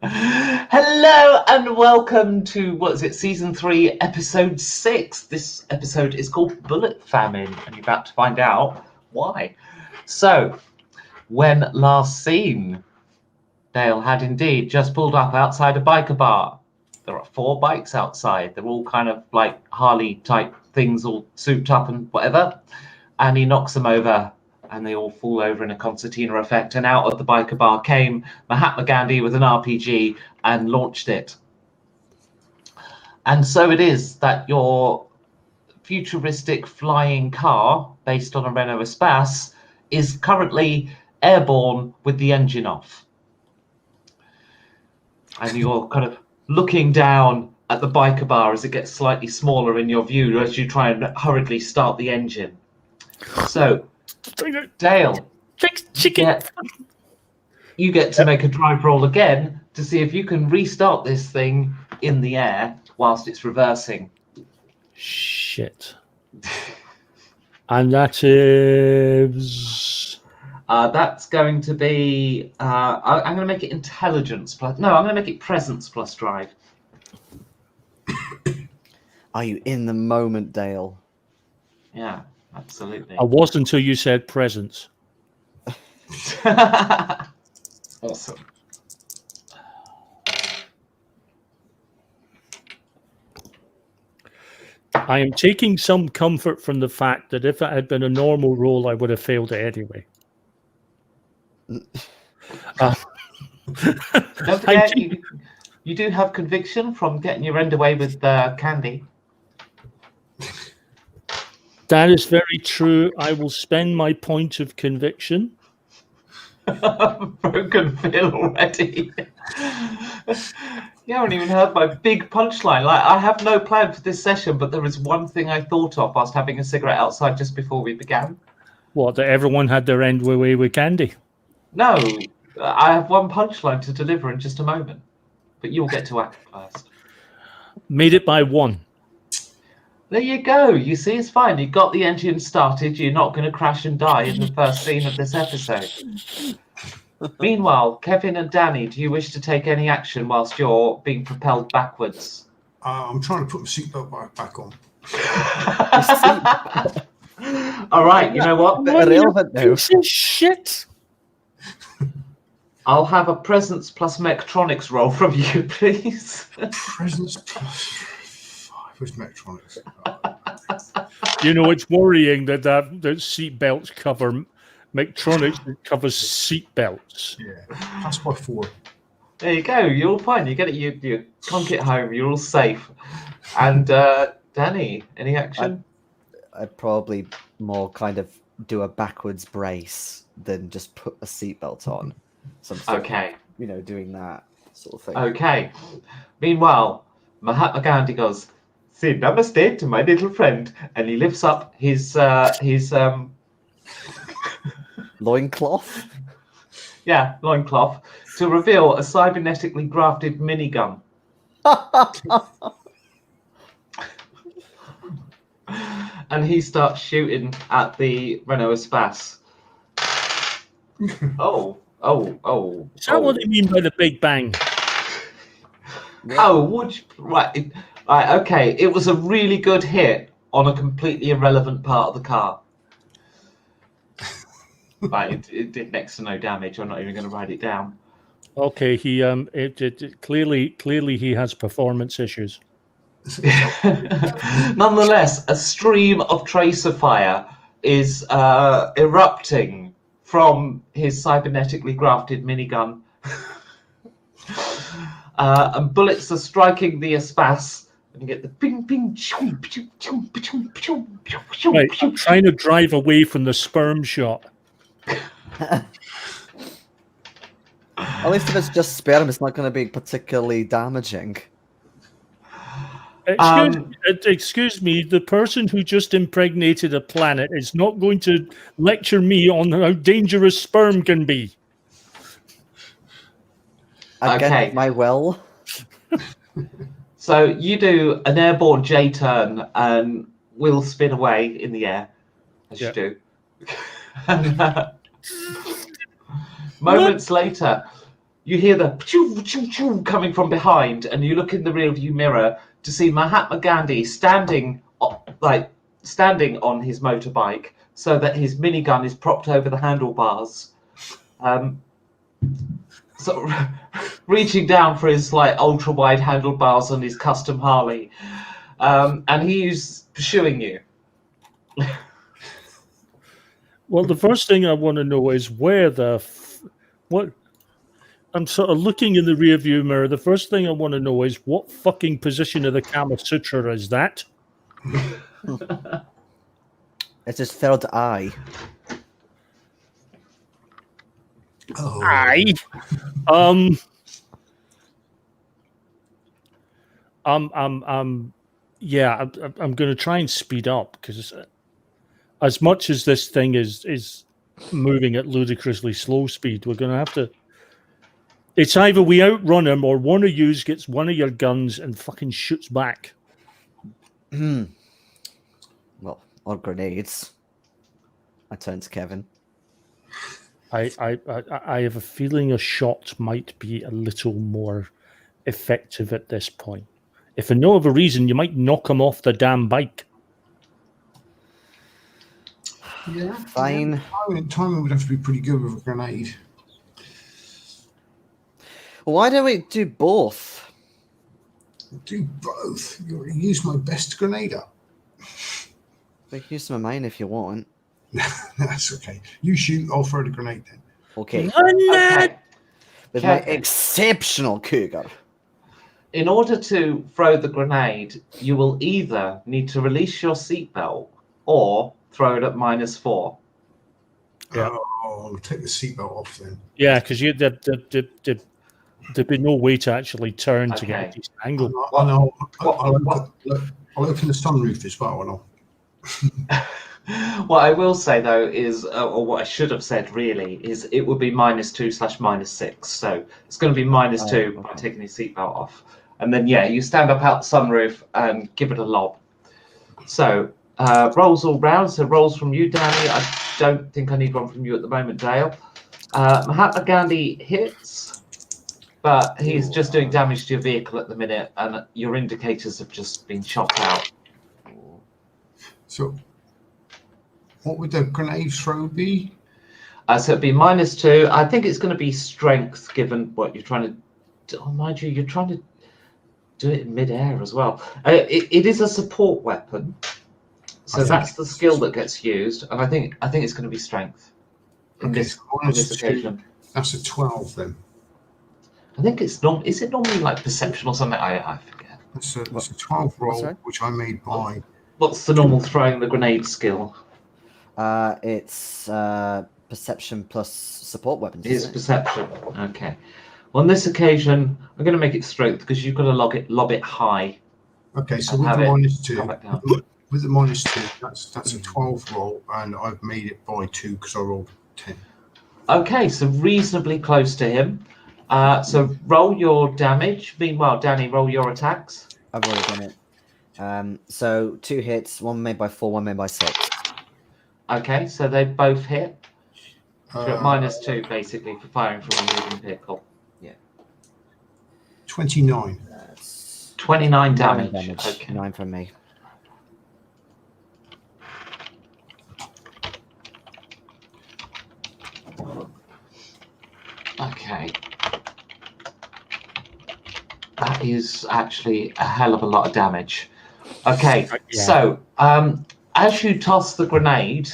Hello and welcome to, Season 3, Episode 6. This episode is called Bullet Famine, and you're about to find out why. So, when last seen, Dale had indeed just pulled up outside a biker bar. There are 4 bikes outside. They're all kind of like Harley-type things, all souped up and whatever. And he knocks them over, and they all fall over in a concertina effect. And out of the biker bar came Mahatma Gandhi with an RPG and launched it. And so it is that your futuristic flying car, based on a Renault Espace, is currently airborne with the engine off. And you're kind of looking down at the biker bar as it gets slightly smaller in your view as you try and hurriedly start the engine. So, Dale, you get to make a drive roll again to see if you can restart this thing in the air whilst it's reversing. Shit. And that is... that's going to be... I'm going to make it intelligence plus... No, I'm going to make it presence plus drive. Are you in the moment, Dale? Yeah, absolutely. I was until you said presence. Awesome. I am taking some comfort from the fact that if it had been a normal roll, I would have failed it anyway. Don't forget, you do have conviction from getting your end away with candy. That is very true. I will spend my point of conviction. Broken Phil already. You haven't even heard my big punchline. Like, I have no plan for this session, but there is one thing I thought of whilst having a cigarette outside just before we began. What, that everyone had their end away with candy? No, I have one punchline to deliver in just a moment, but you'll get to act first. Made it by 1. There you go. You see, it's fine. You got the engine started. You're not going to crash and die in the first scene of this episode. Meanwhile, Kevin and Danny, do you wish to take any action whilst you're being propelled backwards? I'm trying to put my seatbelt back on. All right, you know what? Irrelevant now. Shit. I'll have a presence plus mechatronics roll from you, please. Presence plus 5 with mechatronics. You know, it's worrying that seat belts cover mechatronics that covers seat belts. Yeah, that's by 4. There you go. You're all fine. You get it. You conk it home. You're all safe. And Danny, any action? I'd probably more kind of do a backwards brace than just put a seatbelt on. Okay. Doing that sort of thing. Okay. Meanwhile, Mahatma Gandhi goes, "Say namaste to my little friend," and he lifts up his loincloth? Yeah, loincloth, to reveal a cybernetically grafted minigun. And he starts shooting at the Renault Espace. Oh. Is that what they mean by the Big Bang? Oh, right, okay. It was a really good hit on a completely irrelevant part of the car. Right, it did next to no damage. I'm not even going to write it down. Okay, he clearly he has performance issues. Nonetheless, a stream of tracer fire is erupting from his cybernetically grafted minigun. And bullets are striking the Espace, and you get the ping ping choom choom choom choom choom choom. Right, I'm trying to drive away from the sperm shot. At least if it's just sperm, it's not going to be particularly damaging. Excuse me, the person who just impregnated a planet is not going to lecture me on how dangerous sperm can be. Against my will. So you do an airborne J-turn and will spin away in the air, as you do. And, moments later, you hear the choo, choo, choo coming from behind, and you look in the rearview mirror to see Mahatma Gandhi standing on his motorbike, so that his minigun is propped over the handlebars, sort of reaching down for his like ultra wide handlebars on his custom Harley, and he's pursuing you. Well, the first thing I want to know is where what. I'm sort of looking in the rearview mirror. The first thing I want to know is what fucking position of the Kama Sutra is that? It's his third eye. Oh, Aye. Yeah, I'm going to try and speed up because as much as this thing is moving at ludicrously slow speed, we're going to have to. It's either we outrun him or one of you gets one of your guns and fucking shoots back. Well, or grenades. I turn to Kevin. I have a feeling a shot might be a little more effective at this point. If for no other reason, you might knock him off the damn bike. yeah. Fine. Timing would have to be pretty good with a grenade. Why don't we do both? Do both. You already used my best grenade up. We can use some of mine if you want. That's okay. You shoot, I'll throw the grenade then. Okay. Okay. With my Kevin. exceptional cougar. In order to throw the grenade, you will either need to release your seatbelt or throw it at -4. Yeah. Oh, I'll take the seatbelt off then. Yeah, because there'd be no way to actually turn to get Okay. a decent angle. I'll open the sunroof as well, and I'll. What I will say though is, or what I should have said really, is it would be -2/-6. So it's going to be -2 by taking your seatbelt off. And then, yeah, you stand up out the sunroof and give it a lob. So rolls all round. So rolls from you, Danny. I don't think I need one from you at the moment, Dale. Mahatma Gandhi hits, but he's just doing damage to your vehicle at the minute, and your indicators have just been shot out. So, what would the grenade throw be? So it'd be -2. I think it's going to be strength, given what you're trying to do. Oh, mind you, you're trying to do it in midair as well. It is a support weapon, so that's the skill that gets used, and I think it's going to be strength in Okay, this, so on this -2. occasion. That's a 12 then. I think it's Is it normally like perception or something? I forget. That's a 12 roll, that? which I made by. What's the normal throwing the grenade skill? It's perception plus support weapons. It is Isn't it? perception. Okay. Well, on this occasion, I'm going to make it strength because you've got to lob it high. Okay, so And with have the it -2, come back down. with the -2, that's a 12 roll, and I've made it by 2 because I rolled 10. Okay, so reasonably close to him. So roll your damage. Meanwhile, Danny, roll your attacks. I've already done it. So 2 hits, one made by 4, one made by 6. Okay, so they both hit. So you're at Uh, -2 basically for firing from a moving vehicle. 29. That's 29 9 damage. Okay. 9 from me. Okay. That is actually a hell of a lot of damage. Okay, Yeah. so as you toss the grenade,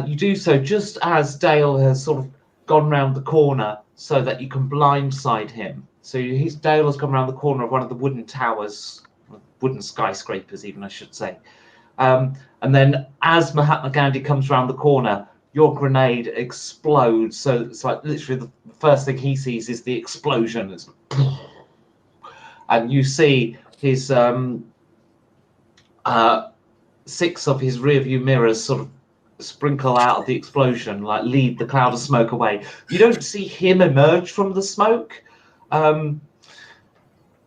you do so just as Dale has sort of gone round the corner so that you can blindside him. So Dale has gone around the corner of one of the wooden towers, wooden skyscrapers even, I should say. And then as Mahatma Gandhi comes around the corner, your grenade explodes. So it's like literally the first thing he sees is the explosion. It's, and you see his 6 of his rear view mirrors sort of sprinkle out of the explosion, like lead the cloud of smoke away. You don't see him emerge from the smoke.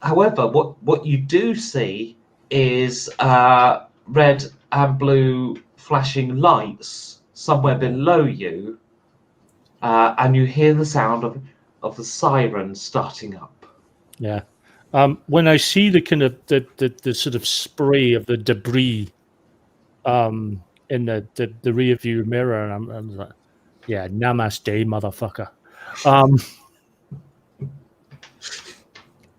However, what you do see is red and blue flashing lights somewhere below you, and you hear the sound of the siren starting up. Yeah. When I see the kind of the sort of spray of the debris in the rear view mirror, and I'm like, yeah, namaste, motherfucker.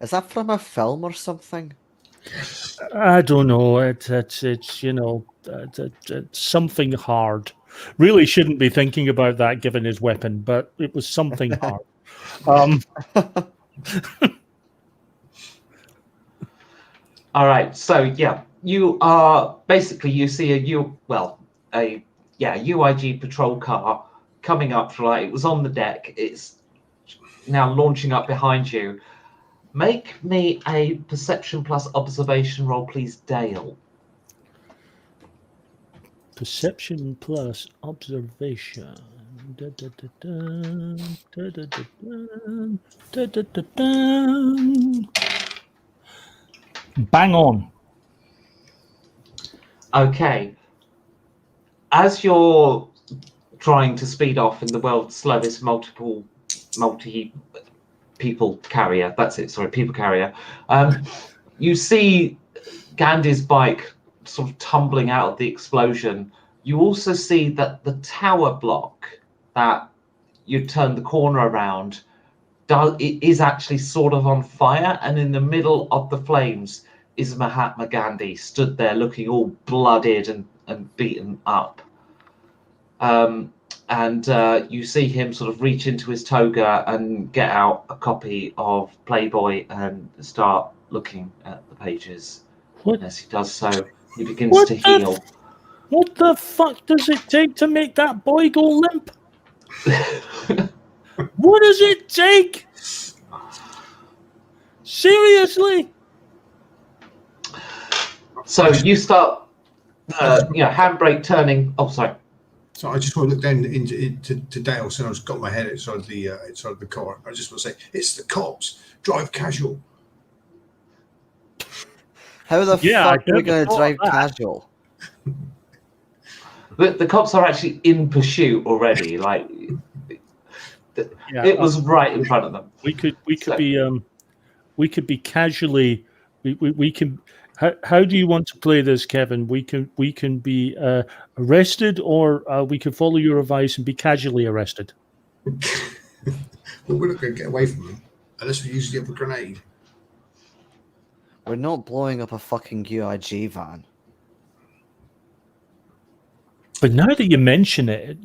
Is that from a film or something? I don't know. It's you know it's something hard. Really shouldn't be thinking about that given his weapon, but it was something hard. All right, so yeah, you are basically you see a UIG patrol car coming up for it was on the deck. It's now launching up behind you. Make me a perception plus observation roll, please, Dale. Perception plus observation. Da, da, da, da, da, da, da, da, da, da. Bang on. Okay. As you're trying to speed off in the world's slowest multi-people carrier, people carrier, you see Gandhi's bike sort of tumbling out of the explosion. You also see that the tower block that you turned the corner around it is actually sort of on fire, and in the middle of the flames is Mahatma Gandhi stood there looking all blooded and beaten up. You see him sort of reach into his toga and get out a copy of Playboy and start looking at the pages. What? As he does so, he begins to heal. What the fuck does it take to make that boy go limp? What does it take? Seriously? So you start, handbrake turning. Oh, sorry. So I just want to look down to Dale, so I've got my head outside the car. I just want to say, it's the cops. Drive casual. How the fuck are we going to drive casual? The cops are actually in pursuit already. Like it was right in front of them. We could be casually. We can. How do you want to play this, Kevin? We can be arrested, or we can follow your advice and be casually arrested. Well, we're not going to get away from them unless we use the other grenade. We're not blowing up a fucking UIG van. But now that you mention it,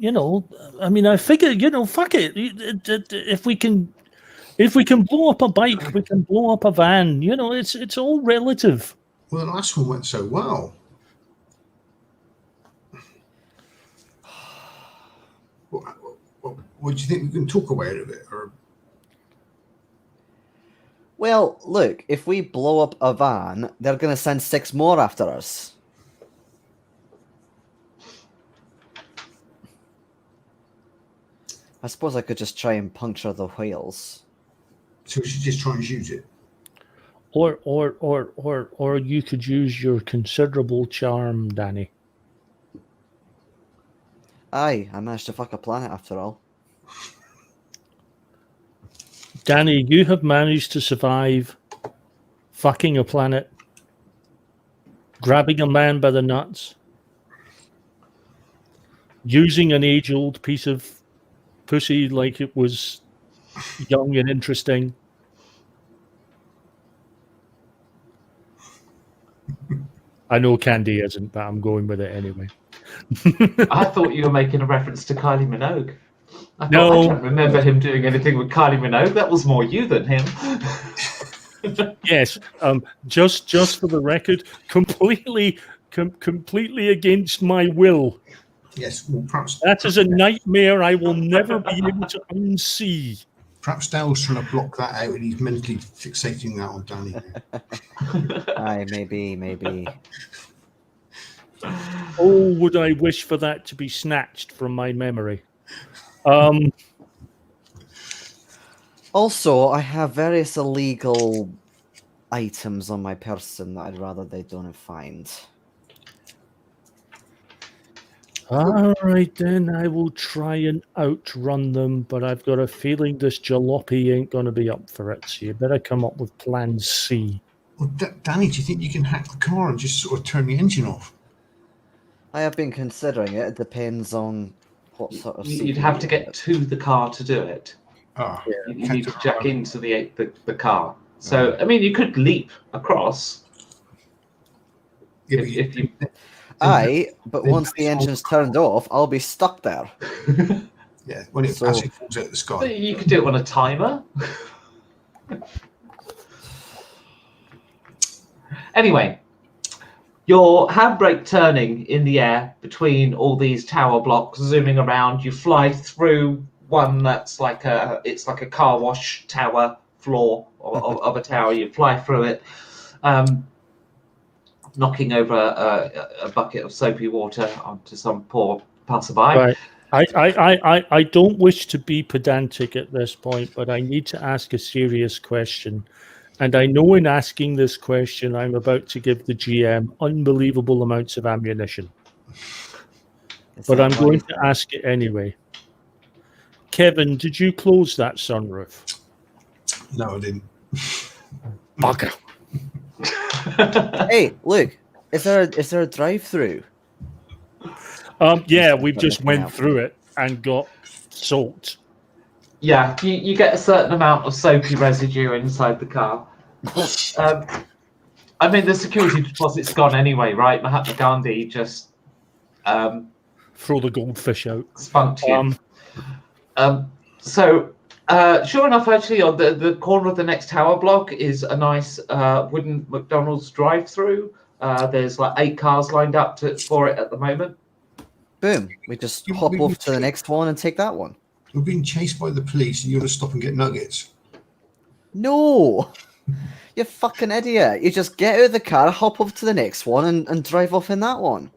I mean, I figure, fuck it. If we can blow up a bike, we can blow up a van. It's all relative. Well, the last one went so well. What do you think we can talk away out of it? Or... Well, look, if we blow up a van, they're going to send 6 more after us. I suppose I could just try and puncture the wheels. So we should just try and use it. Or you could use your considerable charm, Danny. Aye, I managed to fuck a planet after all. Danny, you have managed to survive fucking a planet, grabbing a man by the nuts, using an age-old piece of pussy like it was young and interesting. I know Candy isn't, but I'm going with it anyway. I thought you were making a reference to Kylie Minogue. I can't remember him doing anything with Kylie Minogue. That was more you than him. Yes, just for the record, completely against my will. Yes, well, perhaps that is a nightmare I will never be able to unsee. Perhaps Dale's trying to block that out, and he's mentally fixating that on Danny. Aye, maybe. Oh, would I wish for that to be snatched from my memory. Also, I have various illegal items on my person that I'd rather they don't find. All right, then I will try and outrun them, but I've got a feeling this jalopy ain't going to be up for it. So you better come up with Plan C. Well, Danny, do you think you can hack the car and just sort of turn the engine off? I have been considering it. It depends on what sort of. You'd have to CPU get to the car to do it. Ah, You can't need to do it jack right. into the car. So I mean, you could leap across Yeah, but if you. But once the engine's turned off, I'll be stuck there. yeah, when it So- actually falls out of the sky. But you could do it on a timer. Anyway, your handbrake turning in the air between all these tower blocks, zooming around. You fly through one that's like it's like a car wash tower floor of a tower. You fly through it, knocking over a bucket of soapy water onto some poor passerby. Right. I don't wish to be pedantic at this point, but I need to ask a serious question. And I know in asking this question, I'm about to give the GM unbelievable amounts of ammunition. Is But that I'm going right? to ask it anyway. Kevin, did you close that sunroof? No, I didn't. Bugger. Hey, look! Is there a drive-through? Yeah, we just Looking went out. through it and got soaked. Yeah, you get a certain amount of soapy residue inside the car. I mean, the security deposit's gone anyway, right? Mahatma Gandhi just Throw the goldfish out. spunked you. So, sure enough, actually, on the corner of the next tower block is a nice wooden McDonald's drive-through. There's like 8 cars lined up for it at the moment. Boom! We just hop off to the next one and take that one. We're being chased by the police, and you're going to stop and get nuggets. No! You fucking idiot! You just get out of the car, hop over to the next one, and drive off in that one.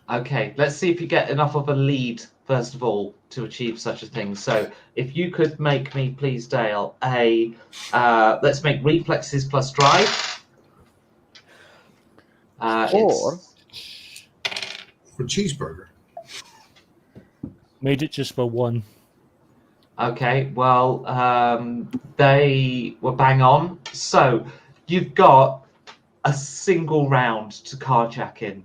Okay, let's see if you get enough of a lead, first of all, to achieve such a thing. So if you could make me, please, Dale, let's make reflexes plus drive. Or- For a cheeseburger. Made it just for one. Okay, well, they were bang on. So you've got a single round to carjack in.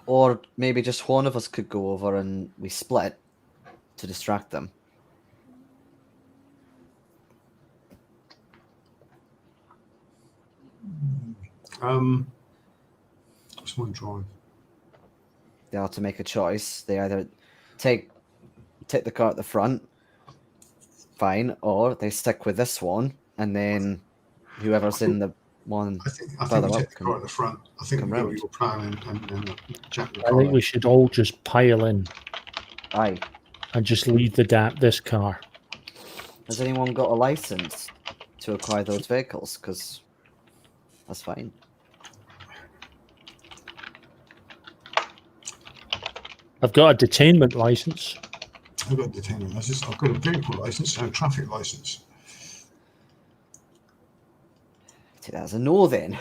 Or maybe just one of us could go over and we split to distract them. What's my drive? They have to make a choice. They either take the car at the front, fine, or they stick with this one, and then whoever's in the one. I think further we up take the car at the front. I think come we go round. with your plan and jack the I car. think we should all just pile in Aye. and just leave this car. Has anyone got a license to acquire those vehicles? Because that's fine. I've got a detainment license. I've got a detainment license. I've got a vehicle license and a traffic license. Take that as a no then.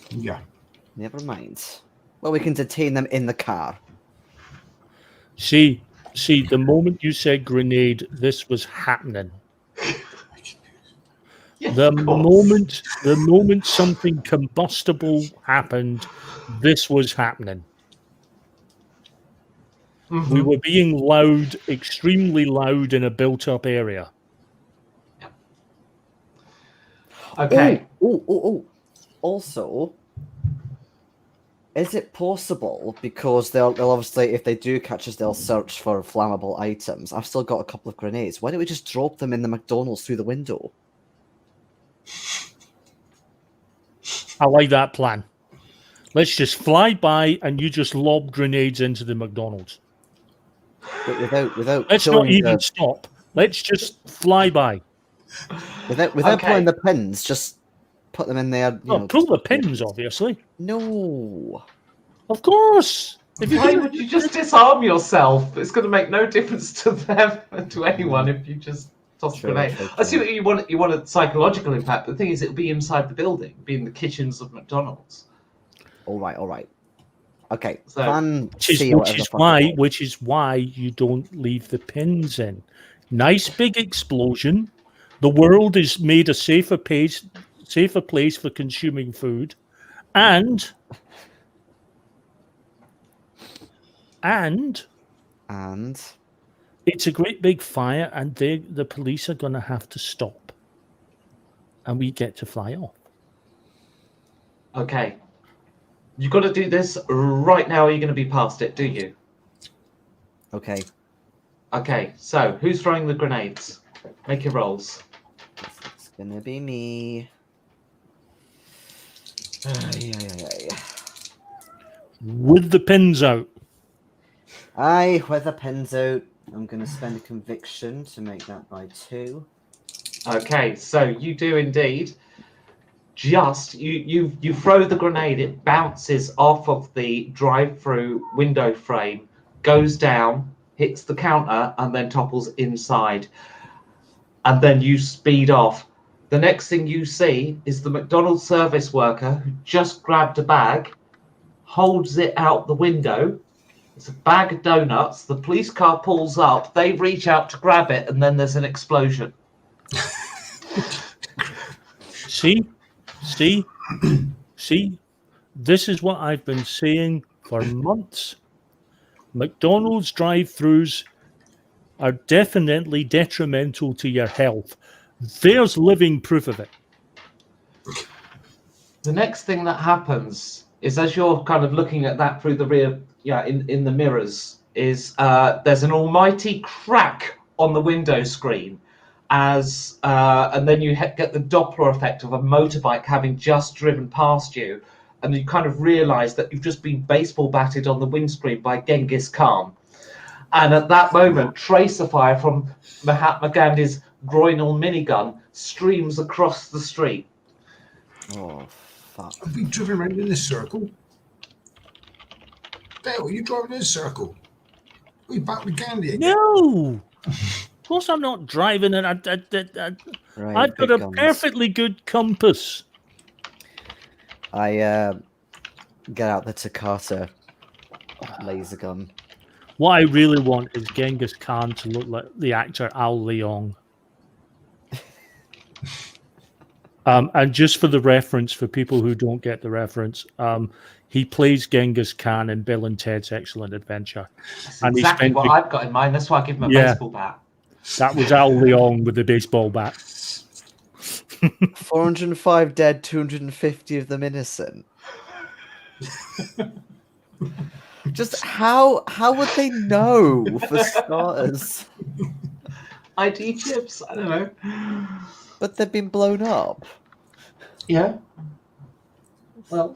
Yeah. Never mind. Well, we can detain them in the car. See, the moment you said grenade, this was happening. Yes, The of course. moment something combustible happened, this was happening. Mm-hmm. We were being loud, extremely loud in a built-up area. Okay. Oh. Also, is it possible, because they'll obviously, if they do catch us, they'll search for flammable items. I've still got a couple of grenades. Why don't we just drop them in the McDonald's through the window? I like that plan. Let's just fly by and you just lob grenades into the McDonald's. But without Let's not pulling even stop. Let's just fly by. without Okay. pulling the pins, just put them in there. Pull the pins, obviously. No. Of course. If Why would you just disarm yourself? It's going to make no difference to them, to anyone, if you just toss a True, grenade. true, I see true. what you want. You want a psychological impact. But the thing is, it'll be inside the building, be in the kitchens of McDonald's. All right. Okay. So- Plan Which is, C or which whatever is the fuck why it's called. which is why you don't leave the pins in. Nice big explosion. The world is made a safer place for consuming food, and And it's a great big fire, and the police are going to have to stop, and we get to fly off. Okay. You've got to do this right now, or you're going to be past it, do you? okay. Okay, so who's throwing the grenades? Make your rolls. It's gonna be me. Aye. With the pins out. Aye, with the pins out. I'm gonna spend a conviction to make that by 2. Okay, so you do indeed. Just you throw the grenade, it bounces off of the drive-through window frame, goes down, hits the counter, and then topples inside. And then you speed off. The next thing you see is the McDonald's service worker who just grabbed a bag, holds it out the window. It's a bag of donuts. The police car pulls up. They reach out to grab it, and then there's an explosion. See? This is what I've been saying for months. McDonald's drive-thrus are definitely detrimental to your health. There's living proof of it. The next thing that happens is, as you're kind of looking at that through the rear, in the mirrors, is there's an almighty crack on the window screen, and then you get the Doppler effect of a motorbike having just driven past you, and you kind of realise that you've just been baseball batted on the windscreen by Genghis Khan. And at that moment, tracer fire from Mahatma Gandhi's groinal minigun streams across the street. Oh, fuck. Have we driven around in a circle? Dale, are you driving in a circle? Are we back with Gandhi again? No! Of course I'm not driving, and Right, I've got big a guns. perfectly good compass. I get out the Takata laser gun. What I really want is Genghis Khan to look like the actor Al Leong. And just for the reference, for people who don't get the reference, he plays Genghis Khan in Bill and Ted's Excellent Adventure. That's And he exactly spent what the- I've got in mind. That's why I give him a Yeah. baseball bat. That was Al Leong with the baseball bat. 405 dead, 250 of them innocent. Just how would they know, for starters? ID chips? I don't know. But they've been blown up. Yeah. Well,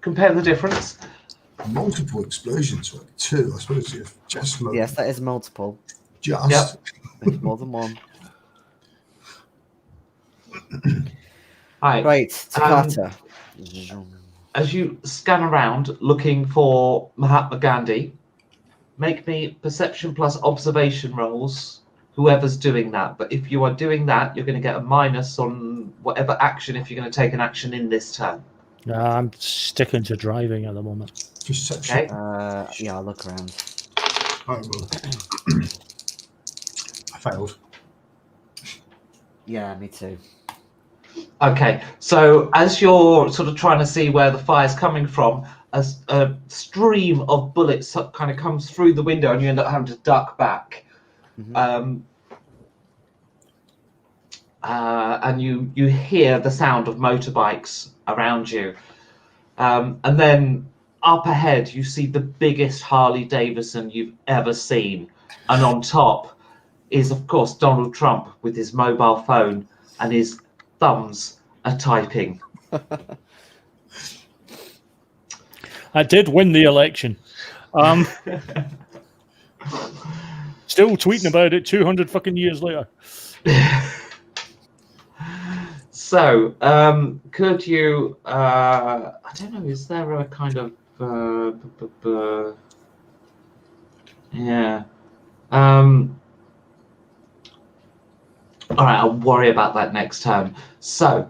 compare the difference. Multiple explosions, right? 2, I suppose. If just Yes, that is multiple. just. Yep. There's more than one. Hi. Right, Takata. As you scan around looking for Mahatma Gandhi, make me perception plus observation rolls, whoever's doing that. But if you are doing that, you're going to get a minus on whatever action if you're going to take an action in this turn. I'm sticking to driving at the moment. Perception. Okay. Yeah, I'll look around. I will. I failed. Yeah, me too. Okay, so as you're sort of trying to see where the fire's coming from, a stream of bullets kind of comes through the window, and you end up having to duck back. Mhm. And you hear the sound of motorbikes around you, and then up ahead you see the biggest Harley Davidson you've ever seen, and on top is of course Donald Trump with his mobile phone, and his thumbs are typing. I did win the election. Still tweeting about it 200 fucking years later. So, could you? I don't know. Is there a kind of? Yeah. All right. I'll worry about that next turn. So,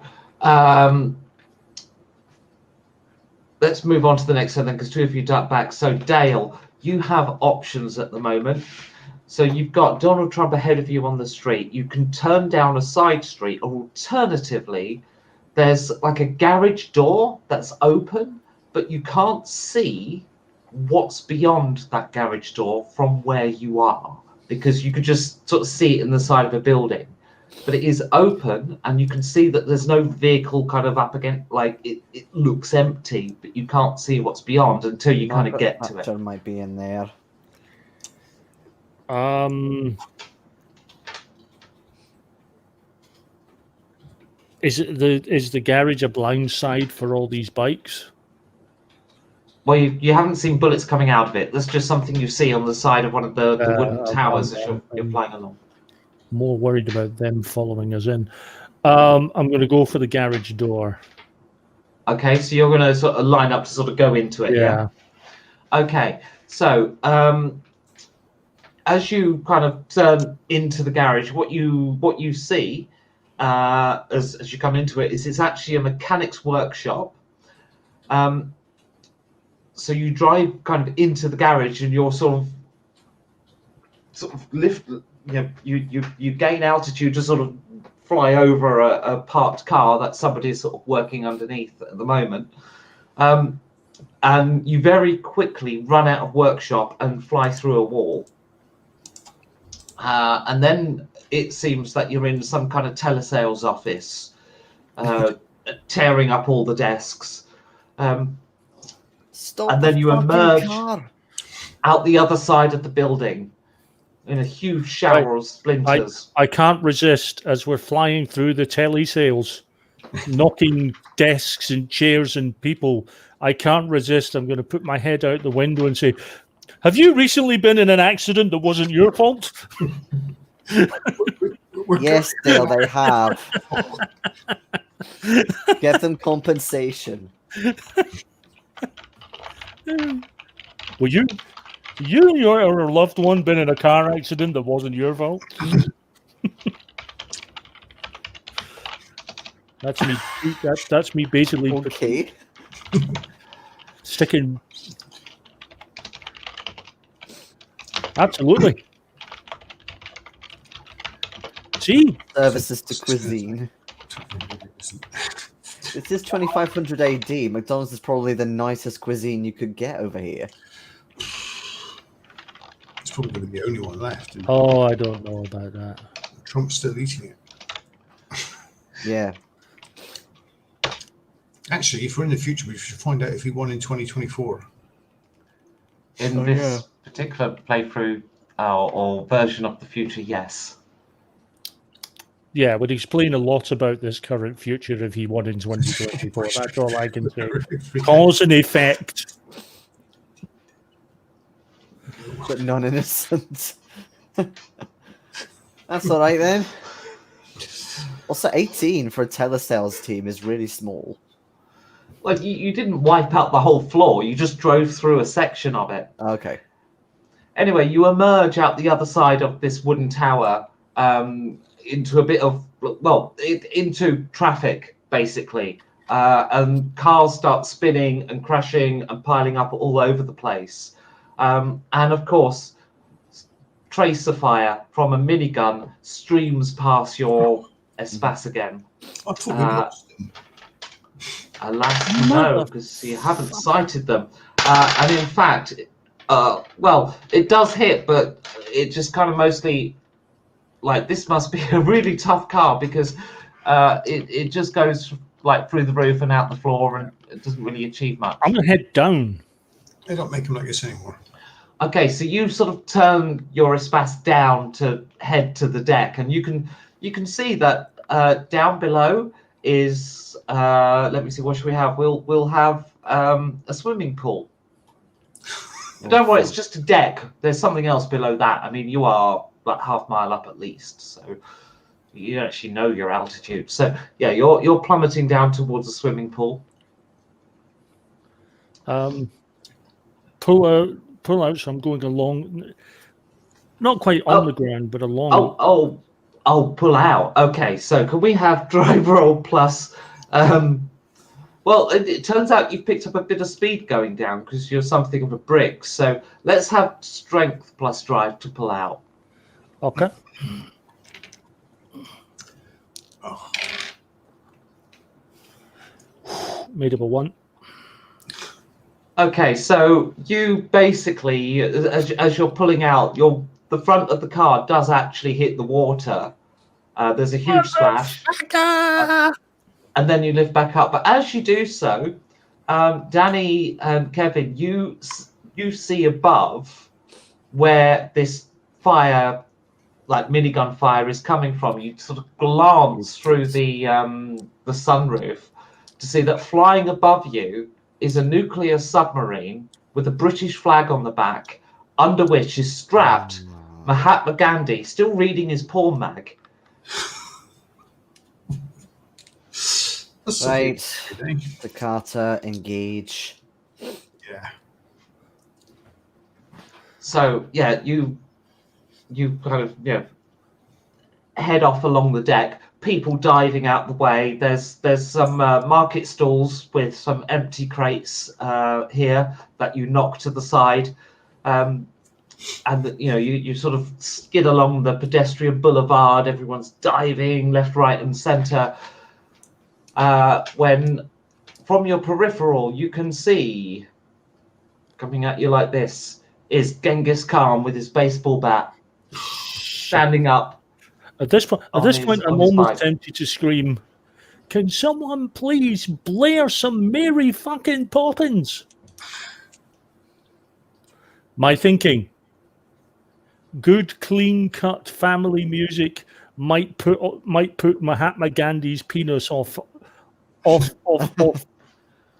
let's move on to the next one then, because two of you duck back. So Dale, you have options at the moment. So you've got Donald Trump ahead of you on the street. You can turn down a side street, or alternatively, there's like a garage door that's open, but you can't see what's beyond that garage door from where you are, because you could just sort of see it in the side of a building. But it is open, and you can see that there's no vehicle kind of up against, like it looks empty, but you can't see what's beyond until you kind of get to it. Thatcher might be in there. Is the garage a blind side for all these bikes? Well, you haven't seen bullets coming out of it. That's just something you see on the side of one of the wooden towers as you're flying along. More worried about them following us in. I'm going to go for the garage door. Okay, so you're going to sort of line up to sort of go into it. Yeah. Okay, so as you kind of turn into the garage, what you see as you come into it is it's actually a mechanic's workshop. So you drive kind of into the garage, and you're sort of lift. You gain altitude to sort of fly over a parked car that somebody is sort of working underneath at the moment, and you very quickly run out of workshop and fly through a wall, and then it seems that you're in some kind of telesales office, tearing up all the desks. And then you emerge out the other side of the building in a huge shower of splinters. I can't resist as we're flying through the telesales, knocking desks and chairs and people. I can't resist. I'm going to put my head out the window and say, "Have you recently been in an accident that wasn't your fault?" Yes, Dale, they have. Give them compensation. Well, you and your loved one been in a car accident that wasn't your fault? That's me. That's me basically. Okay. Sticking. Absolutely. See? Services to cuisine. This is 2500 AD. McDonald's is probably the nicest cuisine you could get over here. It's probably going to be the only one left. Oh, I don't know about that. Trump's still eating it. Yeah. Actually, if we're in the future, we should find out if he won in 2024. In this particular playthrough or version of the future, yes. Yeah, would explain a lot about this current future if he won in 2024. That's all I can say. Cause and effect. But non-innocent. That's all right then. Also, 18 for a telesales team is really small. Well, you didn't wipe out the whole floor. You just drove through a section of it. Okay. Anyway, you emerge out the other side of this wooden tower into a bit of, into traffic, basically. And cars start spinning and crashing and piling up all over the place. And of course, tracer fire from a minigun streams past your S3E6 again. I thought we lost them. Alas, no, because you haven't sighted them. And in fact, it does hit, but it just kind of mostly, like, this must be a really tough car because it just goes like through the roof and out the floor, and it doesn't really achieve much. I'm going to head down. They don't make them like this anymore. Okay, so you sort of turn your S3E6 down to head to the deck, and you can see that down below is let me see, what should we have? We'll have a swimming pool. Don't worry, it's just a deck. There's something else below that. I mean, you are like half mile up at least, so you actually know your altitude. So yeah, you're plummeting down towards a swimming pool. Pull out. So I'm going along, not quite on the ground, but along. Oh, pull out. Okay, so can we have drive roll plus Well, it turns out you've picked up a bit of speed going down because you're something of a brick. So let's have strength plus drive to pull out. Okay. Oh, Made up a 1. Okay, so you basically, as you're pulling out, the front of the car does actually hit the water. There's a huge splash, and then you lift back up. But as you do so, Danny and Kevin, you see above where this fire, like minigun fire, is coming from. You sort of glance through the sunroof to see that flying above you is a nuclear submarine with a British flag on the back, under which is strapped Mahatma Gandhi, still reading his porn mag. that's Right. something. Takata, engage. Yeah. So yeah, you kind of head off along the deck. People diving out the way. There's some market stalls with some empty crates here that you knock to the side, and you sort of skid along the pedestrian boulevard. Everyone's diving left, right, and centre. When from your peripheral you can see coming at you like this is Genghis Khan with his baseball bat, standing up. At this point, On his I'm bike. almost tempted to scream, "Can someone please blare some Mary fucking Poppins?" My thinking: good, clean-cut family music might put Mahatma Gandhi's penis off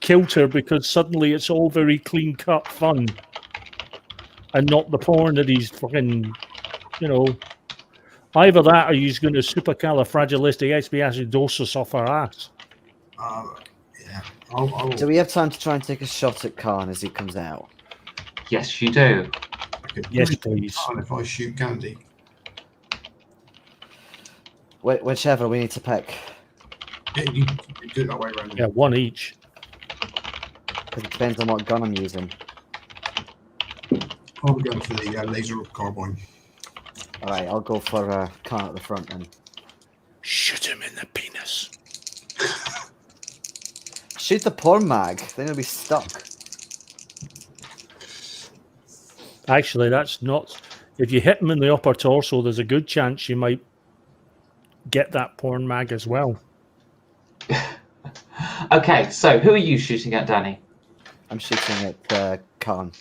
kilter because suddenly it's all very clean-cut fun, and not the porn that he's fucking, Either that or he's going to supercalifragilisticexpialidocious off her ass. Yeah. I'll, Do we have time to try and take a shot at Khan as he comes out? Yes, you do. okay, Yes, please. if I shoot Gandhi. Whichever we need to pick. Yeah, you do it that way around. Yeah, 1 each. Because it depends on what gun I'm using. I'll be going for the laser carbine. Alright, I'll go for Khan at the front then. Shoot him in the penis. Shoot the porn mag, then he'll be stuck. Actually, that's not. If you hit him in the upper torso, there's a good chance you might get that porn mag as well. Okay, so who are you shooting at, Danny? I'm shooting at Khan.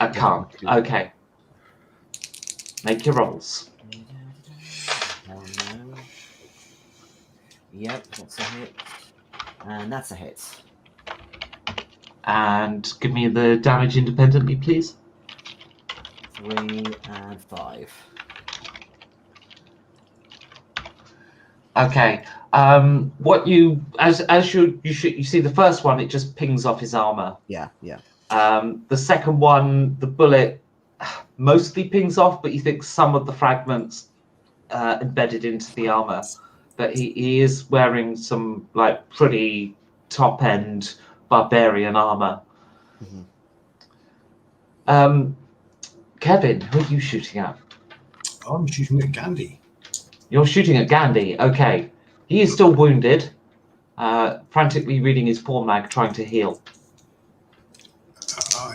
At Khan. Okay. Make your rolls. Yep, that's a hit. And that's a hit. And give me the damage independently, please. 3 and 5. Okay. What you as you shoot, you see the first one, it just pings off his armor. Yeah. The second one, the bullet mostly pings off, but you think some of the fragments embedded into the armor. But he is wearing some like pretty top end barbarian armor. Mm-hmm. Kevin, who are you shooting at? I'm shooting at Gandhi. You're shooting at Gandhi. Okay, he is still wounded, frantically reading his porn mag, trying to heal.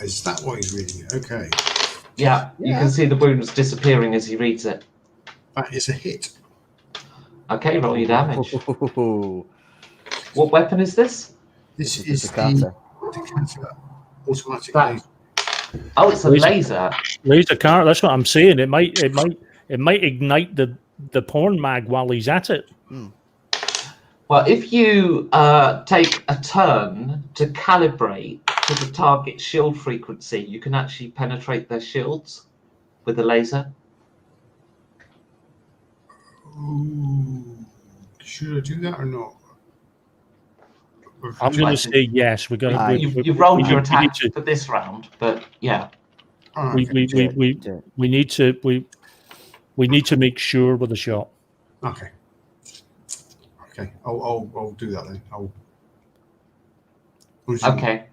Is that why he's reading it? Okay. Yeah, you can see the wounds disappearing as he reads it. That is a hit. Okay, roll your damage. Ooh. What weapon is this? This This is is the Takata. Takata automatic That- laser. Oh, it's a laser. Laser card. That's what I'm saying. It might ignite the porn mag while he's at it. Well, if you take a turn to calibrate to the target shield frequency, you can actually penetrate their shields with a laser. Ooh. Should I do that or not? I'm going to say yes. We're going to. You've rolled your attack for this round, but yeah. Oh, We okay. need to make sure with a shot. Okay. Okay. I'll do that then. Okay.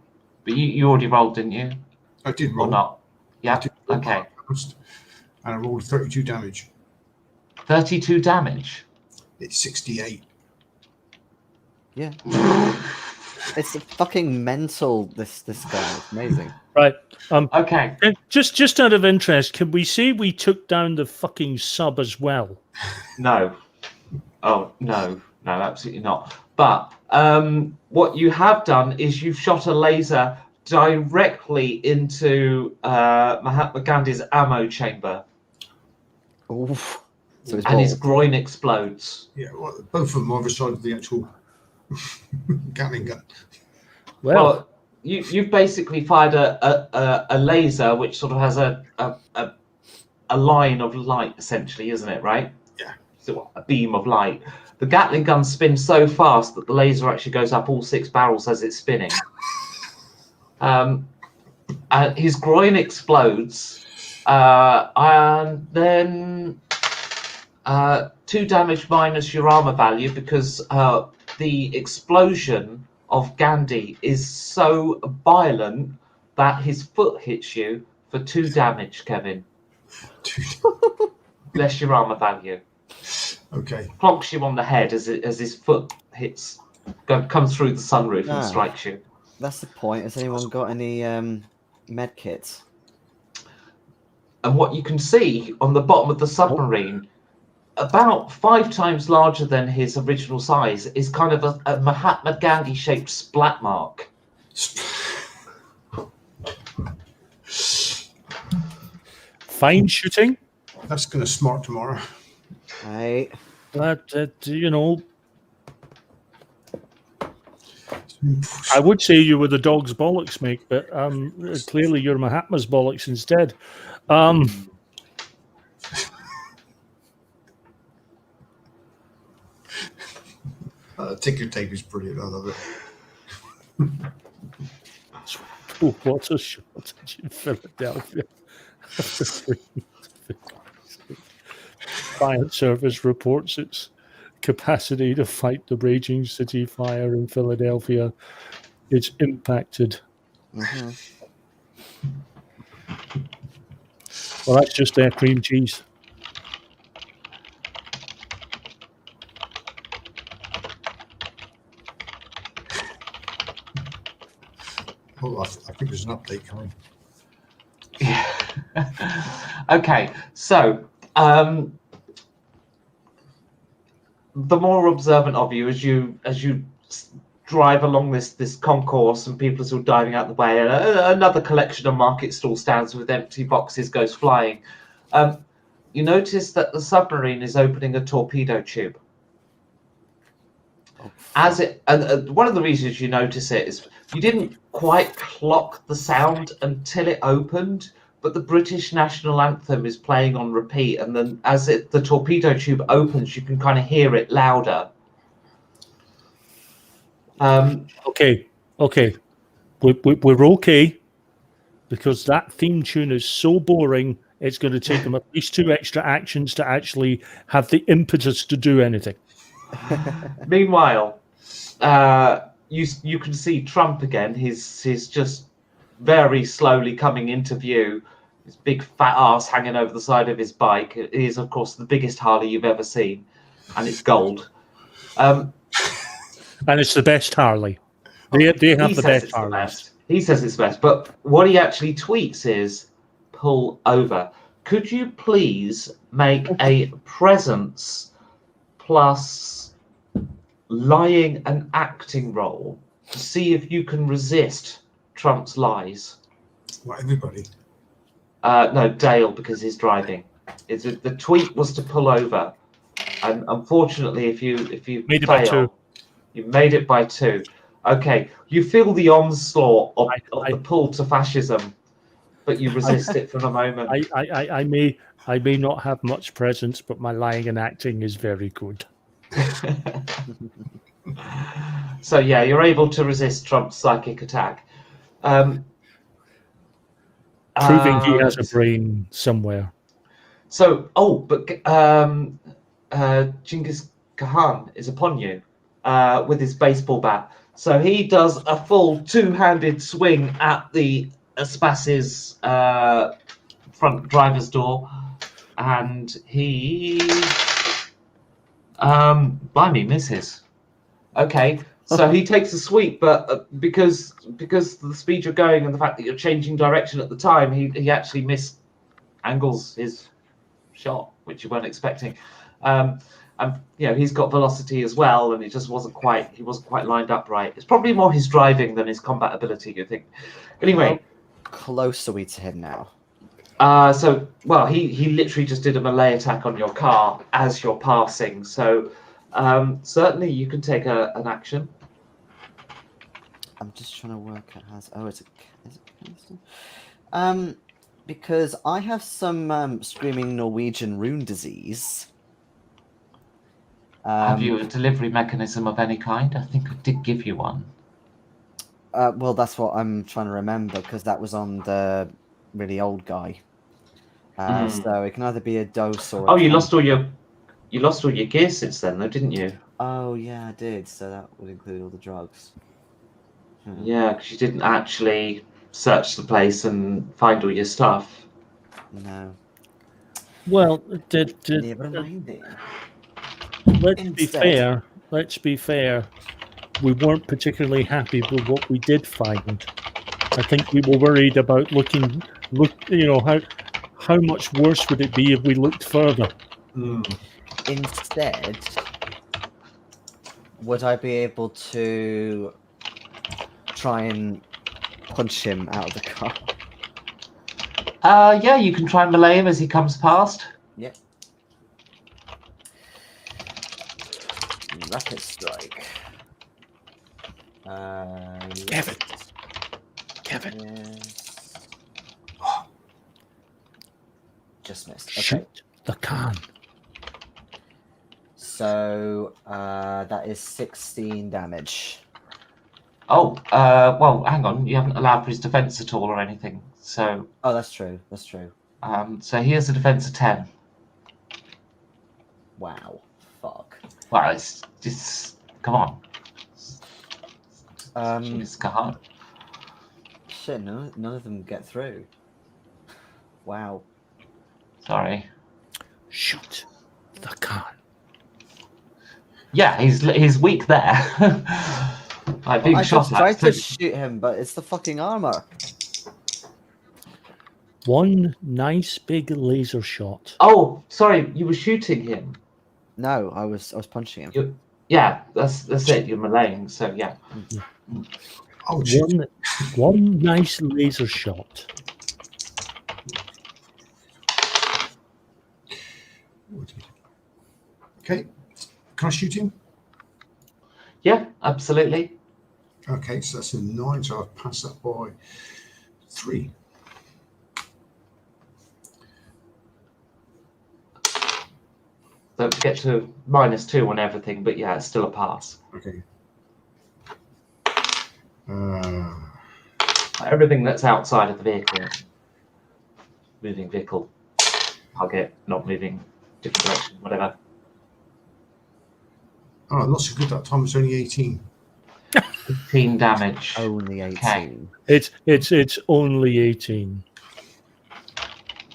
But you already rolled, didn't you? I did Or roll. not? Yeah. I did roll Okay. first, and I rolled 32 damage. 32 damage. It's 68. Yeah. It's fucking mental, this guy. It's amazing. Right. Okay. And just out of interest, can we say we took down the fucking sub as well? No. Oh, no, absolutely not. But what you have done is you've shot a laser directly into Mahatma Gandhi's ammo chamber, Oof. So his and his balls. groin explodes. Yeah, well, both of them are the side of the actual Gatling gun. Well, You've basically fired a laser which sort of has a line of light, essentially, isn't it? Right? Yeah. So a beam of light. The Gatling gun spins so fast that the laser actually goes up all 6 barrels as it's spinning. His groin explodes, and then 2 damage minus your armor value because the explosion of Gandhi is so violent that his foot hits you for 2 damage, Kevin. Less your armor value. Okay. Plonks you on the head as his foot comes through the sunroof and strikes you. That's the point. Has anyone got any med kits? And what you can see on the bottom of the submarine, about 5 times larger than his original size, is kind of a Mahatma Gandhi shaped splat mark. fine shooting. That's going to smart tomorrow. Right. But, you know, I would say you were the dog's bollocks, mate, but clearly you're Mahatma's bollocks instead. Ticker tape is brilliant. I love it. Oh, what a shortage in Philadelphia. Fire service reports its capacity to fight the raging city fire in Philadelphia. It's impacted. Mm-hmm. Well, that's just their cream cheese. Oh, I think there's an update coming. Okay, so the more observant of you as you drive along this concourse and people are still diving out the way, and another collection of market stall stands with empty boxes goes flying. You notice that the submarine is opening a torpedo tube. As it, and one of the reasons you notice it is you didn't quite clock the sound until it opened, but the British national anthem is playing on repeat, and then as the torpedo tube opens, you can kind of hear it louder. Okay. We're okay, because that theme tune is so boring, it's going to take them at least 2 extra actions to actually have the impetus to do anything. Meanwhile, you can see Trump again. He's just very slowly coming into view. His big fat ass hanging over the side of his bike. It is, of course, the biggest Harley you've ever seen, and it's gold. And it's the best Harley. They have the best Harleys. He says it's the best, but what he actually tweets is, pull over. Could you please make a presence plus lying and acting roll to see if you can resist Trump's lies? What, everybody? No, Dale, because he's driving. The tweet was to pull over, and unfortunately, if you Made it by 2. you made it by 2. Okay, you feel the onslaught of the pull to fascism, but you resist it for the moment. I may not have much presence, but my lying and acting is very good. So yeah, you're able to resist Trump's psychic attack. Proving he has a brain somewhere. So, but Genghis Khan is upon you with his baseball bat. So he does a full two-handed swing at the Aspas's front driver's door, and he, blimey, misses. Okay, so he takes a sweep, but because the speed you're going and the fact that you're changing direction at the time, he actually angles his shot, which you weren't expecting. And he's got velocity as well, and he wasn't quite lined up right. It's probably more his driving than his combat ability, you think. Anyway, how close are we to him now? He literally just did a melee attack on your car as you're passing. So certainly you can take an action. I'm just trying to work out how. Is it cancer? Because I have some screaming Norwegian rune disease. Have you a delivery mechanism of any kind? I think I did give you one. Well, that's what I'm trying to remember, because that was on the really old guy. So it can either be a dose or. You lost all your gear since then, though, didn't you? Oh yeah, I did. So that would include all the drugs. Yeah, because you didn't actually search the place and find all your stuff. No. Well, Never mind then. Let's be fair. We weren't particularly happy with what we did find. I think we were worried about how much worse would it be if we looked further? Instead, would I be able to try and punch him out of the car? Yeah, you can try and melee him as he comes past. Yep. Rapid strike. Kevin. Yes. Just missed. Okay. Shoot the can. So that is 16 damage. Oh, hang on. You haven't allowed for his defense at all or anything. So. Oh, that's true. That's true. So he has a defense of 10. Wow. Fuck. Well, it's just come on. It's hard. Shit, none of them get through. Wow. Sorry. Shoot the can. Yeah, he's weak there. Like being I shot just at. tried to shoot him, but it's the fucking armor. One nice big laser shot. Oh, sorry, you were shooting him. No, I was punching him. Yeah, that's it. You're meleeing, so yeah. Oh, shit. One nice laser shot. Okay, can I shoot him? Yeah, absolutely. Okay, so that's a 9, so I've passed that by 3. Don't forget to -2 on everything, but yeah, it's still a pass. Okay. Everything that's outside of the vehicle. Moving vehicle. Target, not moving, different direction, whatever. Oh, not so good that time. It's only 18. 15 damage. Only 18. Okay. It's only 18.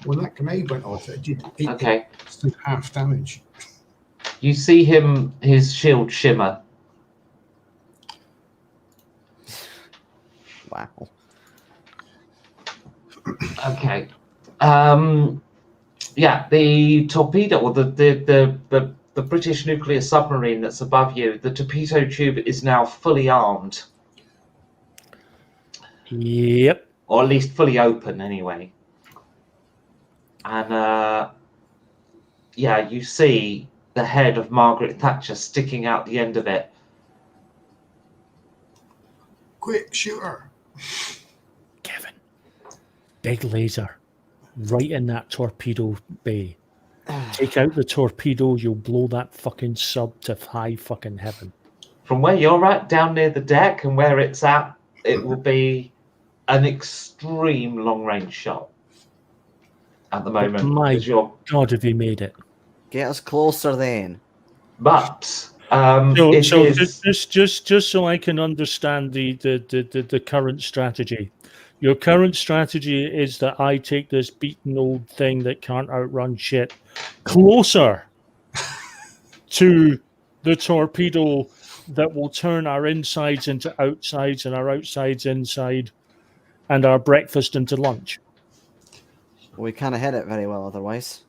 When that grenade went off, it did Okay. still half damage. You see his shield shimmer. Wow. Okay. Yeah, the torpedo, or the British nuclear submarine that's above you, the torpedo tube is now fully armed. Yep. Or at least fully open, anyway. And, yeah, you see the head of Margaret Thatcher sticking out the end of it. Quick, shoot her. Kevin. Big laser. Right in that torpedo bay. Take out the torpedo, you'll blow that fucking sub to high fucking heaven. From where you're at, down near the deck and where it's at, it will be an extreme long-range shot at the moment. My because you're... God, have you made it? Get us closer then. But It So is- just so I can understand the current strategy. Your current strategy is that I take this beaten old thing that can't outrun shit closer to the torpedo that will turn our insides into outsides and our outsides inside and our breakfast into lunch. We can't hit it very well otherwise.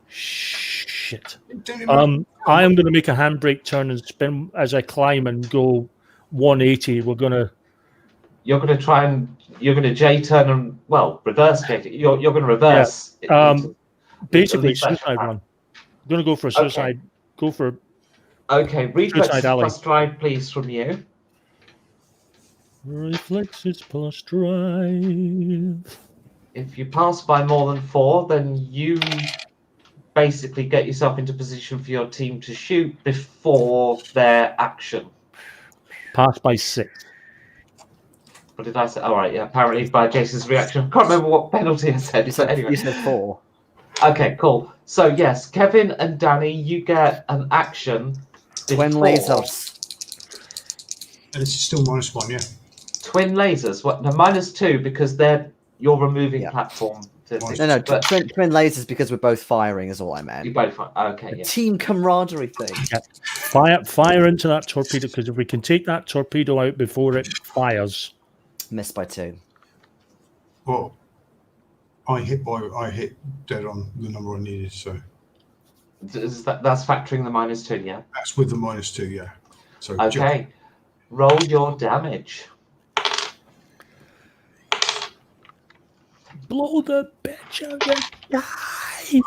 Shit. Don't remember- I am going to make a handbrake turn and spin as I climb and go 180. you're going to try and you're going to J turn and reverse J. You're going to reverse. Basically, least that's suicide your run. I'm going to go for a suicide. Go for Okay, reflex Suicide alley. plus drive, please, from you. reflexes plus drive. If you pass by more than 4, then you basically get yourself into position for your team to shoot before their action. Pass by 6. What did I say? All right, yeah. Apparently, by Jason's reaction, I can't remember what penalty I said. You But said, anyway, you said 4. okay, cool. So yes, Kevin and Danny, you get an action. Twin before- lasers. And it's still -1, yeah. Twin lasers. What? No, -2 because you're removing Yeah. platform. No, But twin lasers because we're both firing is all I meant. you both. Okay, The yeah. team camaraderie thing. Fire into that torpedo, because if we can take that torpedo out before it fires. Missed by 2. Well, I hit dead on the number I needed, so That's factoring the -2, yeah. that's with the -2, yeah. So Okay, roll your damage. Blow the bitch out and die.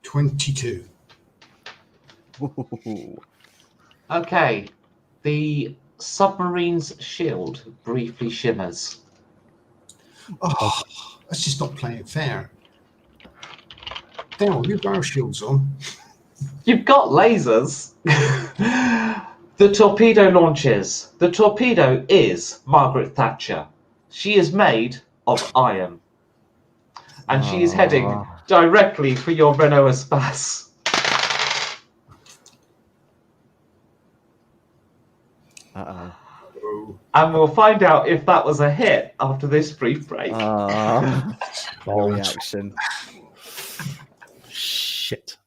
22. Okay, the submarine's shield briefly shimmers. Oh, that's just not playing it fair. Dale, you've got our shields on. You've got lasers. The torpedo launches. The torpedo is Margaret Thatcher. She is made of iron. And she is heading directly for your Renault Espace. Uh-oh. Oh, And we'll find out if that was a hit after this brief break. No Balls. reaction. Shit.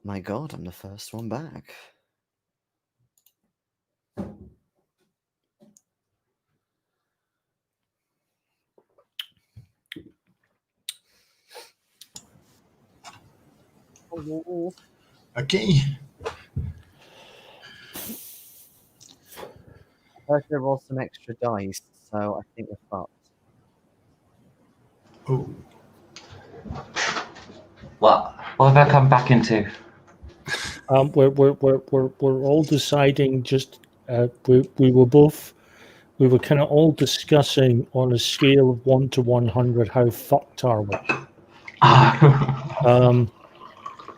My God, I'm the first one back. Oh, Okay. I heard there roll some extra dice, so I think we're fucked. Oh. What have I come back into? We're all deciding. Just we were kind of all discussing on a scale of 1 to 100 how fucked are we.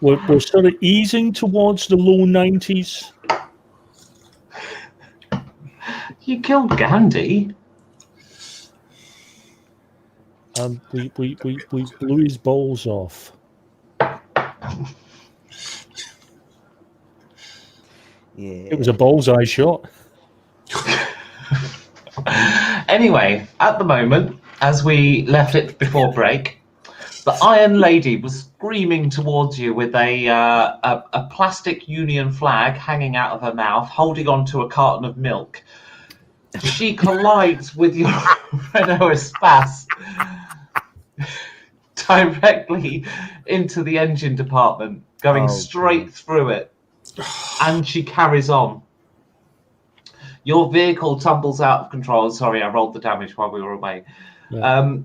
We're sort of easing towards the low 90s. You killed Gandhi. We blew his balls off. Yeah. It was a bullseye shot. Anyway, at the moment, as we left it before break, the Iron Lady was screaming towards you with a plastic Union flag hanging out of her mouth, holding onto a carton of milk. She collides with your Renault Espace directly into the engine department, going straight through it, and she carries on. Your vehicle tumbles out of control. Sorry, I rolled the damage while we were away. Yeah.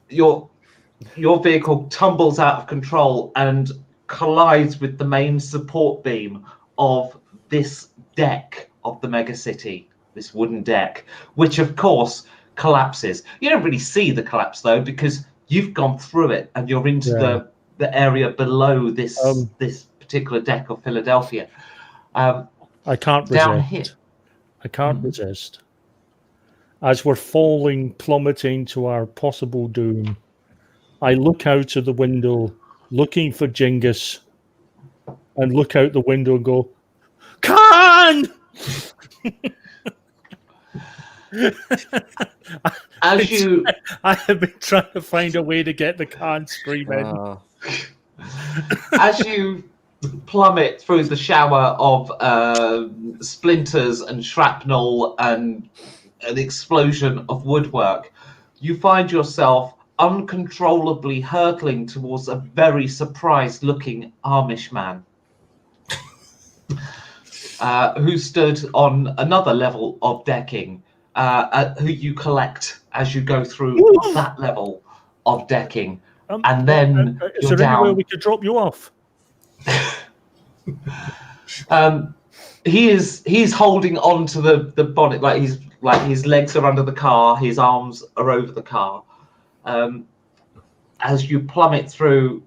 Your vehicle tumbles out of control and collides with the main support beam of this deck of the megacity, this wooden deck, which of course collapses. You don't really see the collapse though, because you've gone through it and you're into the area below this this particular deck of Philadelphia. I can't down resist. here. I can't resist. As we're falling, plummeting to our possible doom, I look out of the window, looking for Genghis, and look out the window and go, Khan! I have been trying to find a way to get the Khan scream in. As you plummet through the shower of splinters and shrapnel and an explosion of woodwork, you find yourself uncontrollably hurtling towards a very surprised-looking Amish man who stood on another level of decking, who you collect as you go through that level of decking. And then is you're there anywhere down. we could drop you off? He's holding on to the bonnet, like his legs are under the car, his arms are over the car. As you plummet through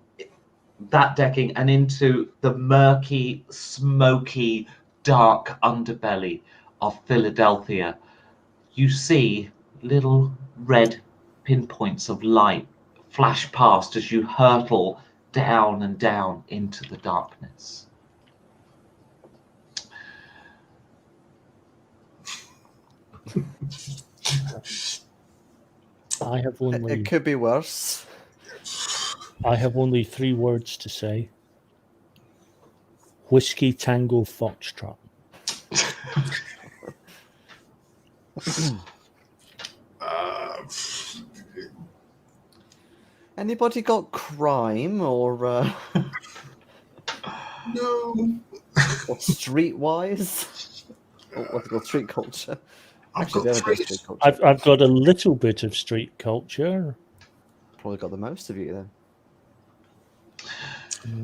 that decking and into the murky, smoky, dark underbelly of Philadelphia, you see little red pinpoints of light flash past as you hurtle down and down into the darkness. I have only. It could be worse. I have only 3 words to say. Whiskey Tango Foxtrot. Anybody got crime or No. or streetwise? What's it called? Street culture. Actually, got the other bit of street culture. I've got a little bit of street culture. Probably got the most of you then.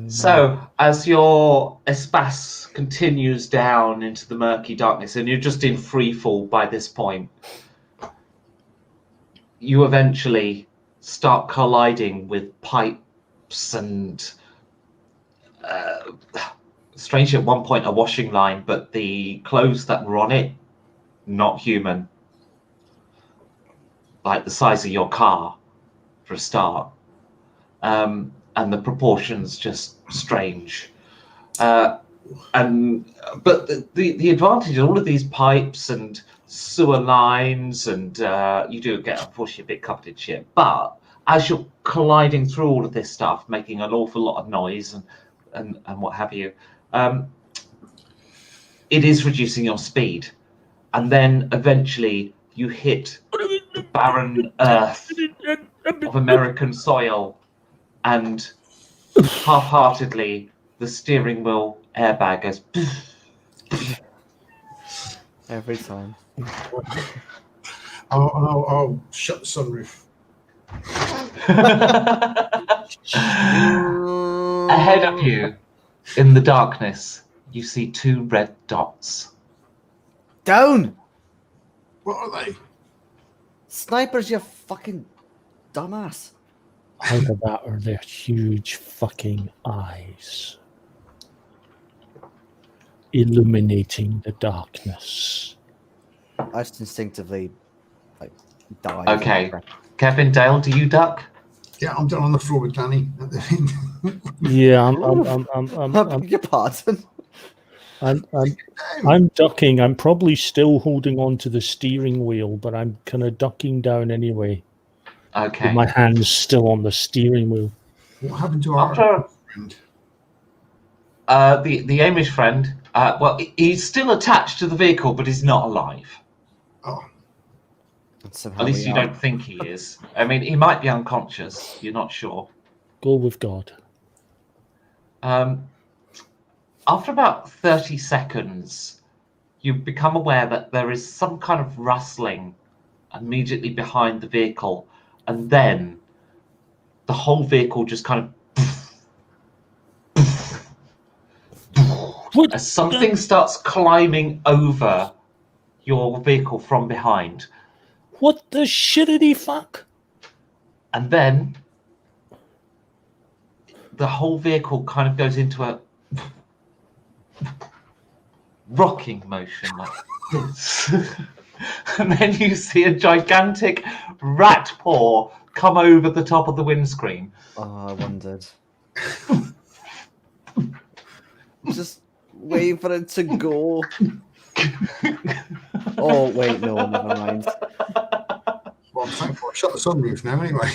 So, as your Espace continues down into the murky darkness, and you're just in free fall by this point, you eventually start colliding with pipes and, strangely at one point, a washing line, but the clothes that were on it, not human. Like the size of your car, for a start. And the proportions just strange. But the advantage of all of these pipes and sewer lines, and you do get, unfortunately, a bit covered in shit. But as you're colliding through all of this stuff, making an awful lot of noise and and what have you, it is reducing your speed. And then eventually you hit the barren earth of American soil, and half-heartedly the steering wheel airbag goes. Every time. I'll shut the sunroof. Ahead of you, in the darkness, you see two red dots. Down! What are they? Snipers, you fucking dumbass. Either that or their huge fucking eyes. Illuminating the darkness. I just instinctively dive. Okay. Kevin, Dale, do you duck? Yeah, I'm down on the floor with Danny. Yeah, I beg your pardon. I'm ducking. I'm probably still holding on to the steering wheel, but I'm kind of ducking down anyway. Okay. With my hands still on the steering wheel. What happened to our friend? The Amish friend, well, he's still attached to the vehicle, but he's not alive. Oh. At least you don't think he is. I mean, he might be unconscious. You're not sure. Go with God. After about 30 seconds, you become aware that there is some kind of rustling immediately behind the vehicle, and then the whole vehicle just kind of as something starts climbing over your vehicle from behind. What the shittity fuck? And then the whole vehicle kind of goes into a rocking motion like this. And then you see a gigantic rat paw come over the top of the windscreen. Oh, I wondered. Just wait for it to go. Oh, wait, no, never mind. Well, I'm thankful I shut the sunroof now anyway.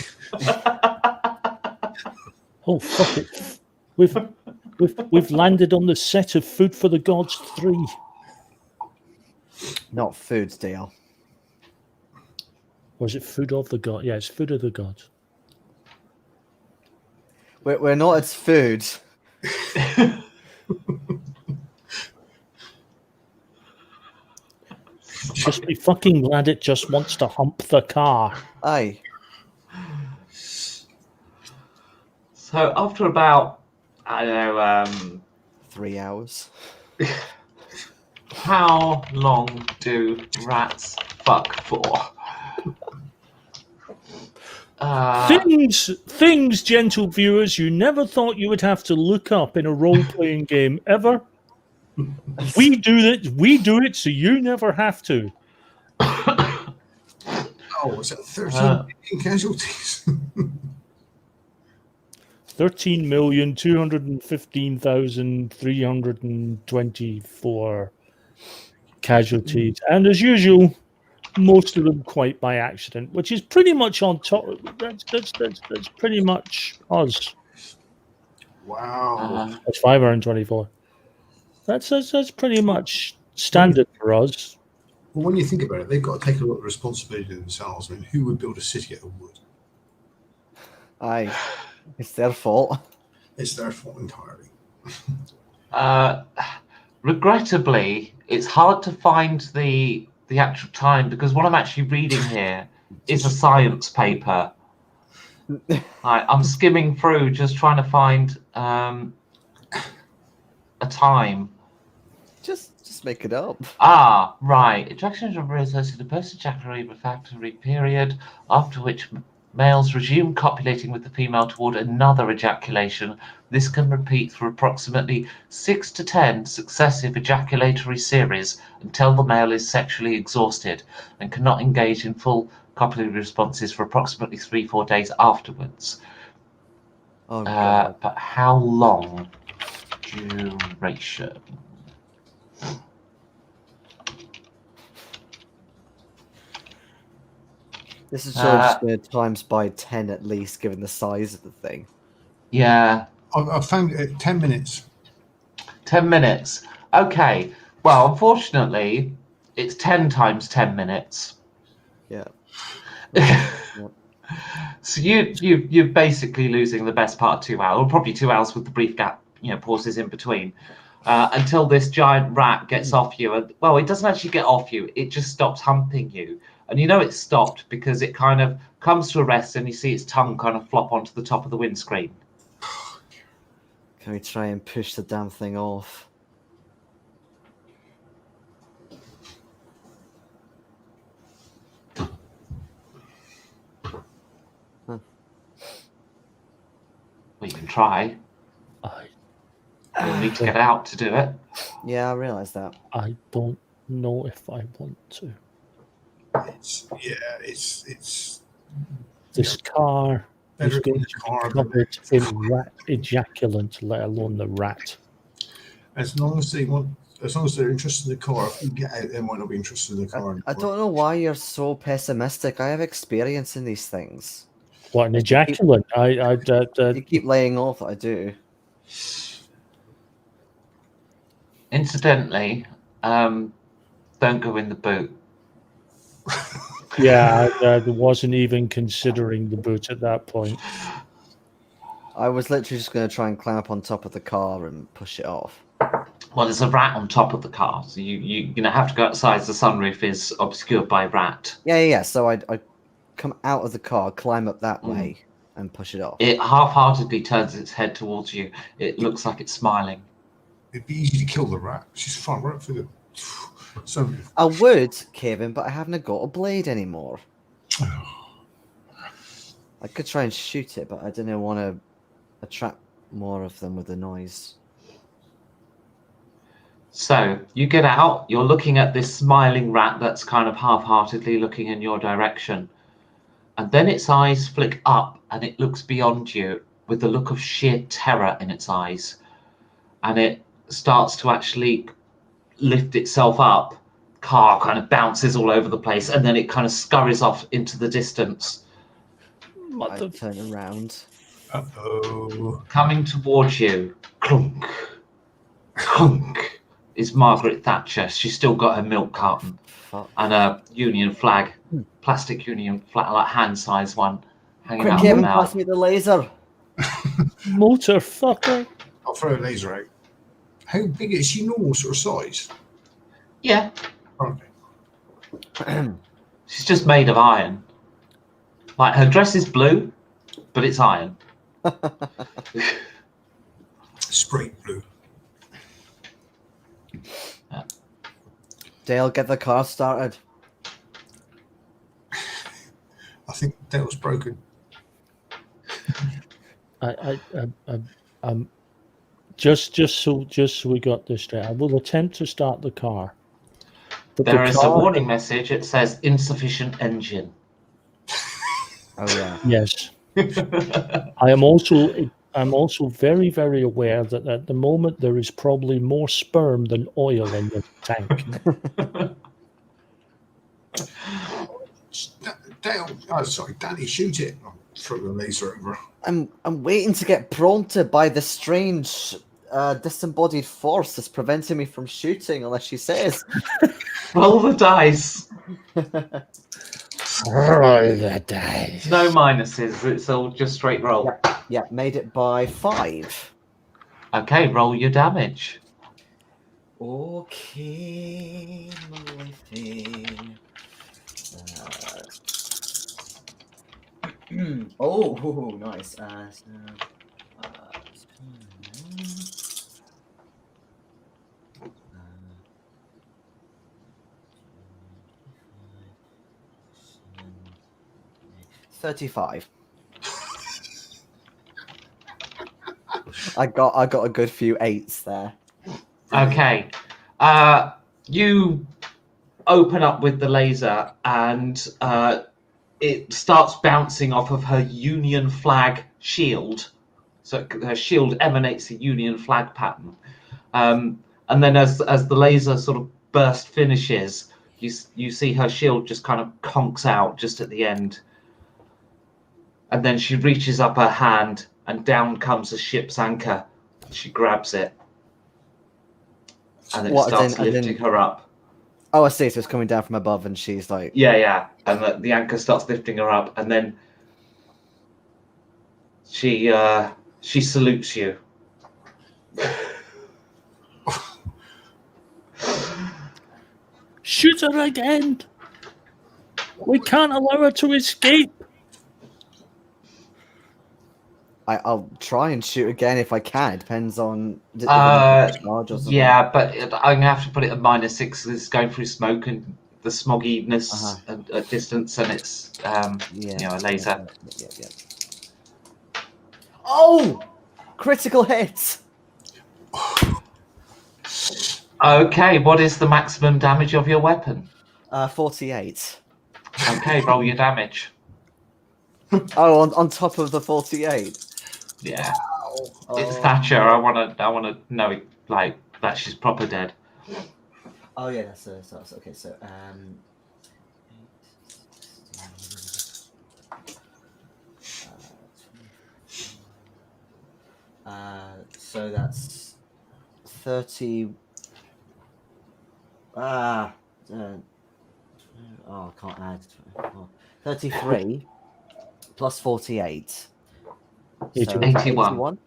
Oh, fuck it. We've landed on the set of Food for the Gods 3. Not food, Dale. Or is it Food of the God? Yeah, it's Food of the Gods. We're not its food. Just be fucking glad it just wants to hump the car. Aye. So after about, I don't know, 3 hours. how long do rats fuck for? Things, gentle viewers, you never thought you would have to look up in a role-playing game ever. We do it, so you never have to. Oh, was that 13 casualties? 13,215,324 casualties, and as usual, most of them quite by accident, which is pretty much on top. That's pretty much us. Wow. That's 524. That's pretty much standard for us. Well, when you think about it, they've got to take a lot of responsibility themselves. I mean, who would build a city out of wood? Aye. It's their fault. It's their fault entirely. Regrettably, it's hard to find the actual time, because what I'm actually reading here is a science paper. I'm skimming through just trying to find a time. Just make it up. Ah, right. Ejaculations are associated with the post-ejaculatory refractory period, after which males resume copulating with the female toward another ejaculation. This can repeat for approximately 6 to 10 successive ejaculatory series until the male is sexually exhausted and cannot engage in full copulatory responses for approximately 3-4 days afterwards. Oh, God. But how long duration? This is surely just going to times by 10 at least, given the size of the thing. Yeah. I found it at 10 minutes. 10 minutes. Okay. Well, unfortunately, it's 10 times 10 minutes. Yeah. So you're basically losing the best part of 2 hours, or probably 2 hours with the brief gap, pauses in between, until this giant rat gets off you. And well, it doesn't actually get off you; it just stops humping you, and you know it's stopped because it kind of comes to a rest, and you see its tongue kind of flop onto the top of the windscreen. Can we try and push the damn thing off? Well, you can try. You'll need to get out to do it. Yeah, I realise that. I don't know if I want to. It's This car is better in going the to car be than covered in rat ejaculant, let alone the rat. as long as they're interested in the car. If we get out, they might not be interested in the car. I don't know why you're so pessimistic. I have experience in these things. What, an ejaculant? You keep laying off that I do. Incidentally, don't go in the boot. Yeah, I wasn't even considering the boot at that point. I was literally just going to try and climb up on top of the car and push it off. Well, there's a rat on top of the car, so you're going to have to go outside. The sunroof is obscured by rat. Yeah. So I'd come out of the car, climb up that way, and push it off. It half-heartedly turns its head towards you. It looks like it's smiling. It'd be easy to kill the rat. She's far right through the. So I would, Kevin, but I haven't got a blade anymore. I could try and shoot it, but I didn't want to attract more of them with the noise. So you get out. You're looking at this smiling rat that's kind of half-heartedly looking in your direction. And then its eyes flick up and it looks beyond you with the look of sheer terror in its eyes. And it starts to actually lift itself up. Car kind of bounces all over the place and then it kind of scurries off into the distance. I turn around. uh-oh. Coming towards you, clunk, clunk, is Margaret Thatcher. She's still got her milk carton Fuck. and a Union flag, plastic Union flag, like hand-sized one, hanging Quick, out of her Kevin, mouth. pass me the laser. Motor fucker. I'll throw a laser out. How big is she? Normal sort of size? Yeah, Okay. she's just made of iron. Like her dress is blue, but it's iron. Spray blue. Dale, get the car started. I think that was broken. Just so we got this straight. I will attempt to start the car. But There the is a car- warning message. It says insufficient engine. Oh yeah. Yes. I'm also very, very aware that at the moment there is probably more sperm than oil in the tank. Dale, oh, sorry, Danny, shoot it. I'll throw the laser over. I'm waiting to get prompted by the strange disembodied force that's preventing me from shooting unless she says. Roll the dice. Roll the dice. No minuses. It's all just straight roll. Yeah, made it by 5. Okay, roll your damage. Okay, my thing. Oh, nice. 35. I got a good few 8s there. Okay. You open up with the laser and it starts bouncing off of her Union flag shield. So her shield emanates a Union flag pattern. And then as the laser sort of burst finishes, you see her shield just kind of conks out just at the end. And then she reaches up her hand and down comes a ship's anchor. She grabs it, and it What, starts as in- lifting her up. Oh, I see. So it's coming down from above, and she's like, Yeah, and the anchor starts lifting her up, and then she salutes you. Shoot her again. We can't allow her to escape. I'll try and shoot again if I can. It depends on if Uh, charge or something. Yeah, but I'm gonna have to put it at -6. It's going through smoke and the smogginess at distance, and it's a laser. Yeah. Oh, critical hit. Okay, what is the maximum damage of your weapon? 48. Okay, roll your damage. Oh, on top of the 48. Yeah, Oh. it's Thatcher. I wanna know like that she's proper dead. Oh yeah, that's okay. So so that's 30. I can't add. 33 plus 48. So 81.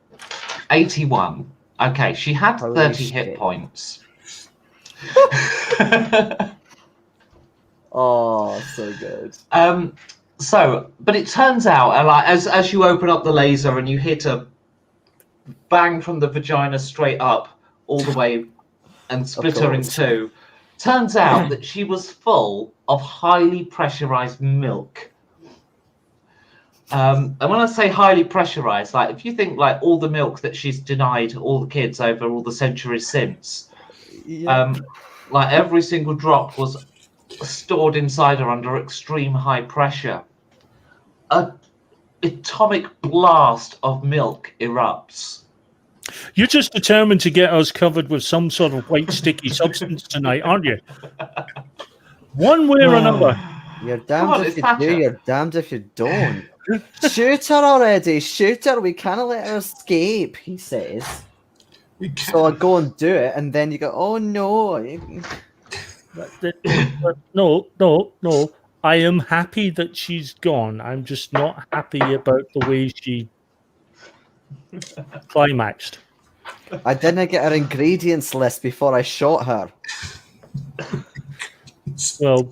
81. Okay, she had Holy 30 hit shit. points. Oh, so good. But it turns out, like as you open up the laser and you hit a bang from the vagina straight up all the way and split her in course. two, turns out that she was full of highly pressurized milk. And when I say highly pressurized, like if you think like all the milk that she's denied all the kids over all the centuries since, like every single drop was stored inside her under extreme high pressure. An atomic blast of milk erupts. You're just determined to get us covered with some sort of white sticky substance tonight, aren't you? One way or another. You're Come damned on, if it's you Thatcher. do, you're damned if you don't. Shoot her already, shoot her. We can't let her escape, he says. We can. So I go and do it, and then you go, oh no. No. I am happy that she's gone. I'm just not happy about the way she climaxed. I didn't get her ingredients list before I shot her. Well,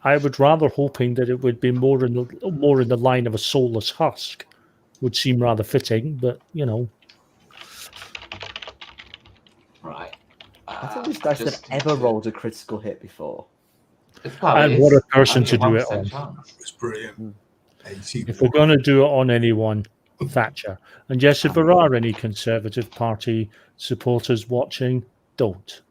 I would rather hoping that it would be more in the line of a soulless husk. Would seem rather fitting, but you know. Right. I think this dice have ever rolled a critical hit before. And what a person to do it on. Chance. It's brilliant. If we're going to do it on anyone, Thatcher. And yes, if there are any Conservative Party supporters watching, don't.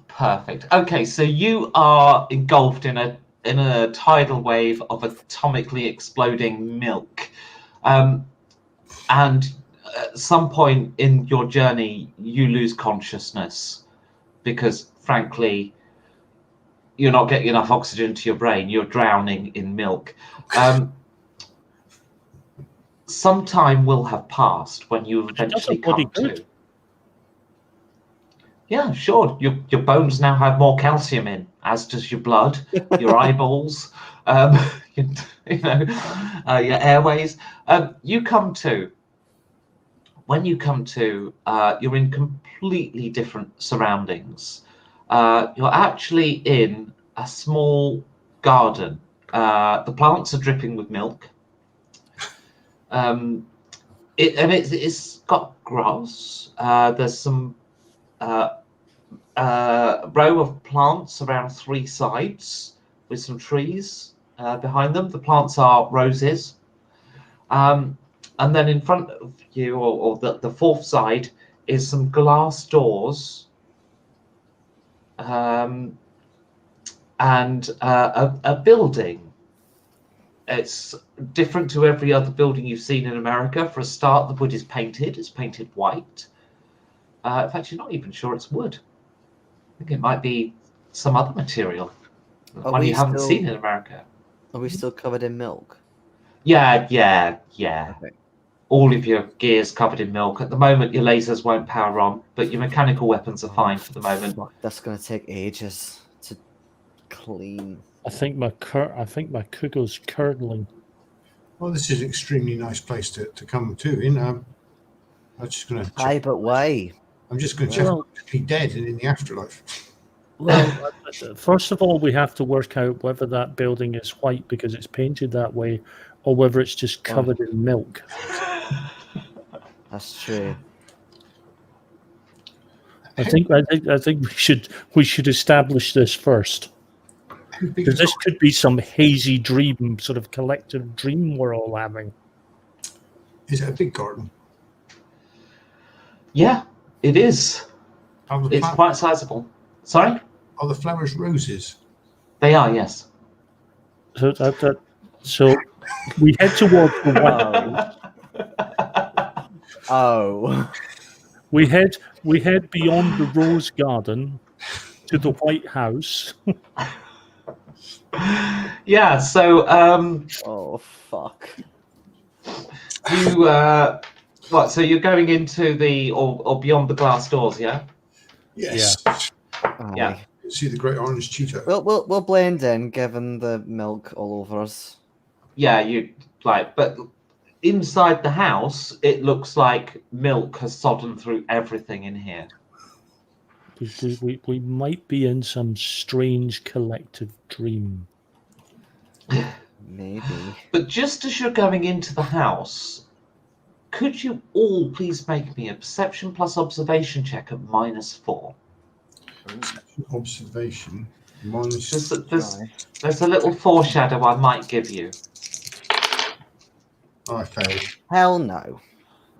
Perfect. Okay, so you are engulfed in a tidal wave of atomically exploding milk, and at some point in your journey, you lose consciousness because, frankly, you're not getting enough oxygen to your brain. You're drowning in milk. Some time will have passed when you eventually come to. Yeah, sure. Your bones now have more calcium in, as does your blood, your eyeballs, your airways. When you come to, you're in completely different surroundings. You're actually in a small garden. The plants are dripping with milk. It's got grass. There's some row of plants around three sides with some trees behind them. The plants are roses. And then in front of you, or the fourth side, is some glass doors and a building. It's different to every other building you've seen in America. For a start, the wood is painted. It's painted white. In fact, you're not even sure it's wood. I think it might be some other material, one you haven't seen in America. Are we still covered in milk? Yeah. Okay. All of your gear's covered in milk. At the moment, your lasers won't power on, but your mechanical weapons are fine for the moment. Fuck, that's gonna take ages to clean. I think my cookle's curdling. Well, this is an extremely nice place to come to. I'm just going to Aye, check. but why? I'm just going to check. Well- If I'm dead and in the afterlife. Well, first of all, we have to work out whether that building is white because it's painted that way, or whether it's just covered in milk. That's true. I think we should establish this first, How big because is this could be some hazy dream, sort of collective dream we're all having. it a big garden? Yeah, it is. Are the, It's quite sizable. Sorry? are the flowers roses? They are, yes. So we head towards the white. Oh. We head beyond the rose garden to the White House. Yeah, so Oh fuck. you what, so you're going into the or beyond the glass doors, yeah? Yes. Aye. Yeah. See the great orange cheetah. We'll blend in, given the milk all over us. Yeah, you but inside the house it looks like milk has sodden through everything in here. We might be in some strange collective dream. Maybe. But just as you're going into the house, could you all please make me a perception plus observation check at -4? Observation. Minus. There's a little foreshadow I might give you. I failed. Hell no.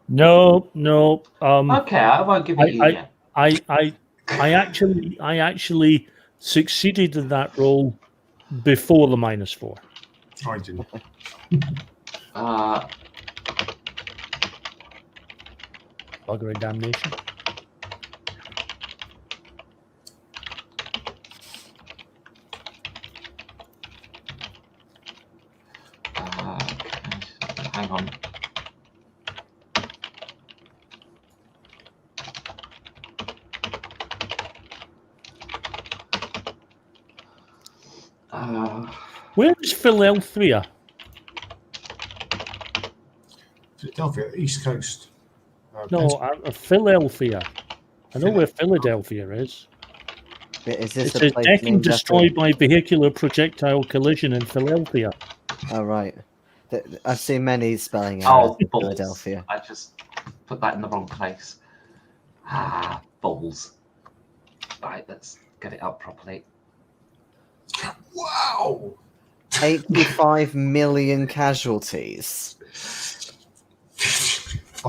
No. Okay, I won't give it you yet. I actually succeeded in that roll before the -4. I didn't. Bugger and damnation. Hang on. Where is Philadelphia? Philadelphia, East Coast. No, Philadelphia. I know where Philadelphia is. Wait, is this It the says place decking named destroyed by vehicular projectile collision in Philadelphia. Oh, right. I've seen many spelling Oh, errors in balls. Philadelphia. I just put that in the wrong place. Balls. Right, let's get it up properly. Wow! 85 million casualties.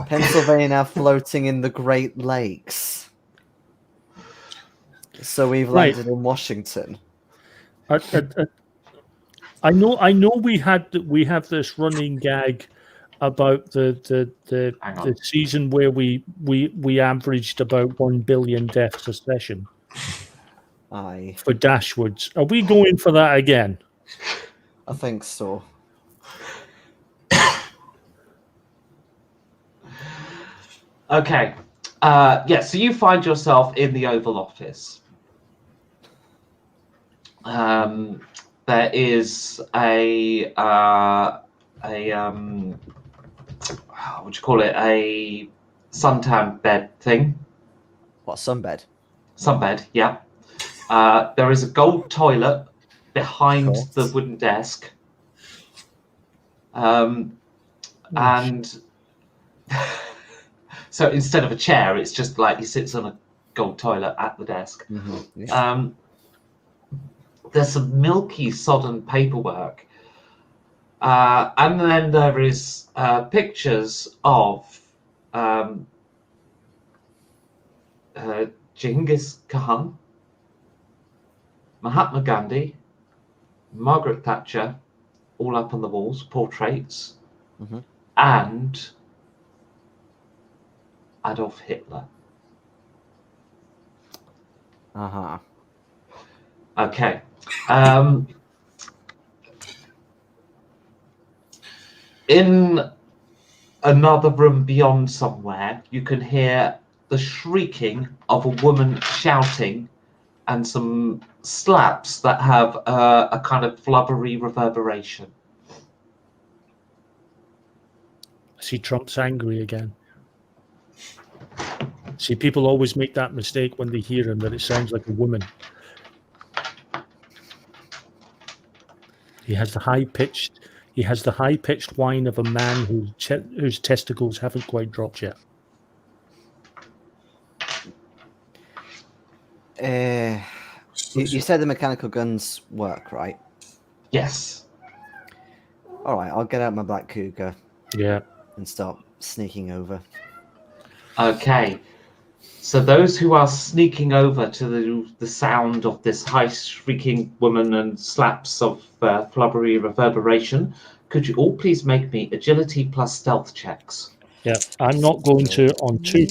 Pennsylvania floating in the Great Lakes. So we've Right. landed in Washington. I know we have this running gag about the season where we averaged about 1 billion deaths a session Aye, for Dashwoods. Are we going for that again? I think so. Okay. So you find yourself in the Oval Office. There is a what do you call it? A suntan bed thing. What, sunbed? Sunbed, yeah. There is a gold toilet behind Course. the wooden desk. And so instead of a chair, it's just like he sits on a gold toilet at the desk. Mm-hmm. Yeah. There's some milky, sodden paperwork. And then there is pictures of Genghis Khan, Mahatma Gandhi, Margaret Thatcher, all up on the walls, portraits, Mm-hmm. and Adolf Hitler. Uh-huh. Okay. In another room beyond somewhere, you can hear the shrieking of a woman shouting and some slaps that have a kind of flubbery reverberation. See, Trump's angry again. See, people always make that mistake when they hear him, that it sounds like a woman. He has the high-pitched whine of a man whose testicles haven't quite dropped yet. You said the mechanical guns work, right? Yes. All right, I'll get out my Black Cougar Yeah. and start sneaking over. Okay. So those who are sneaking over to the sound of this high shrieking woman and slaps of flubbery reverberation, could you all please make me agility plus stealth checks? Yeah. I'm not going to on two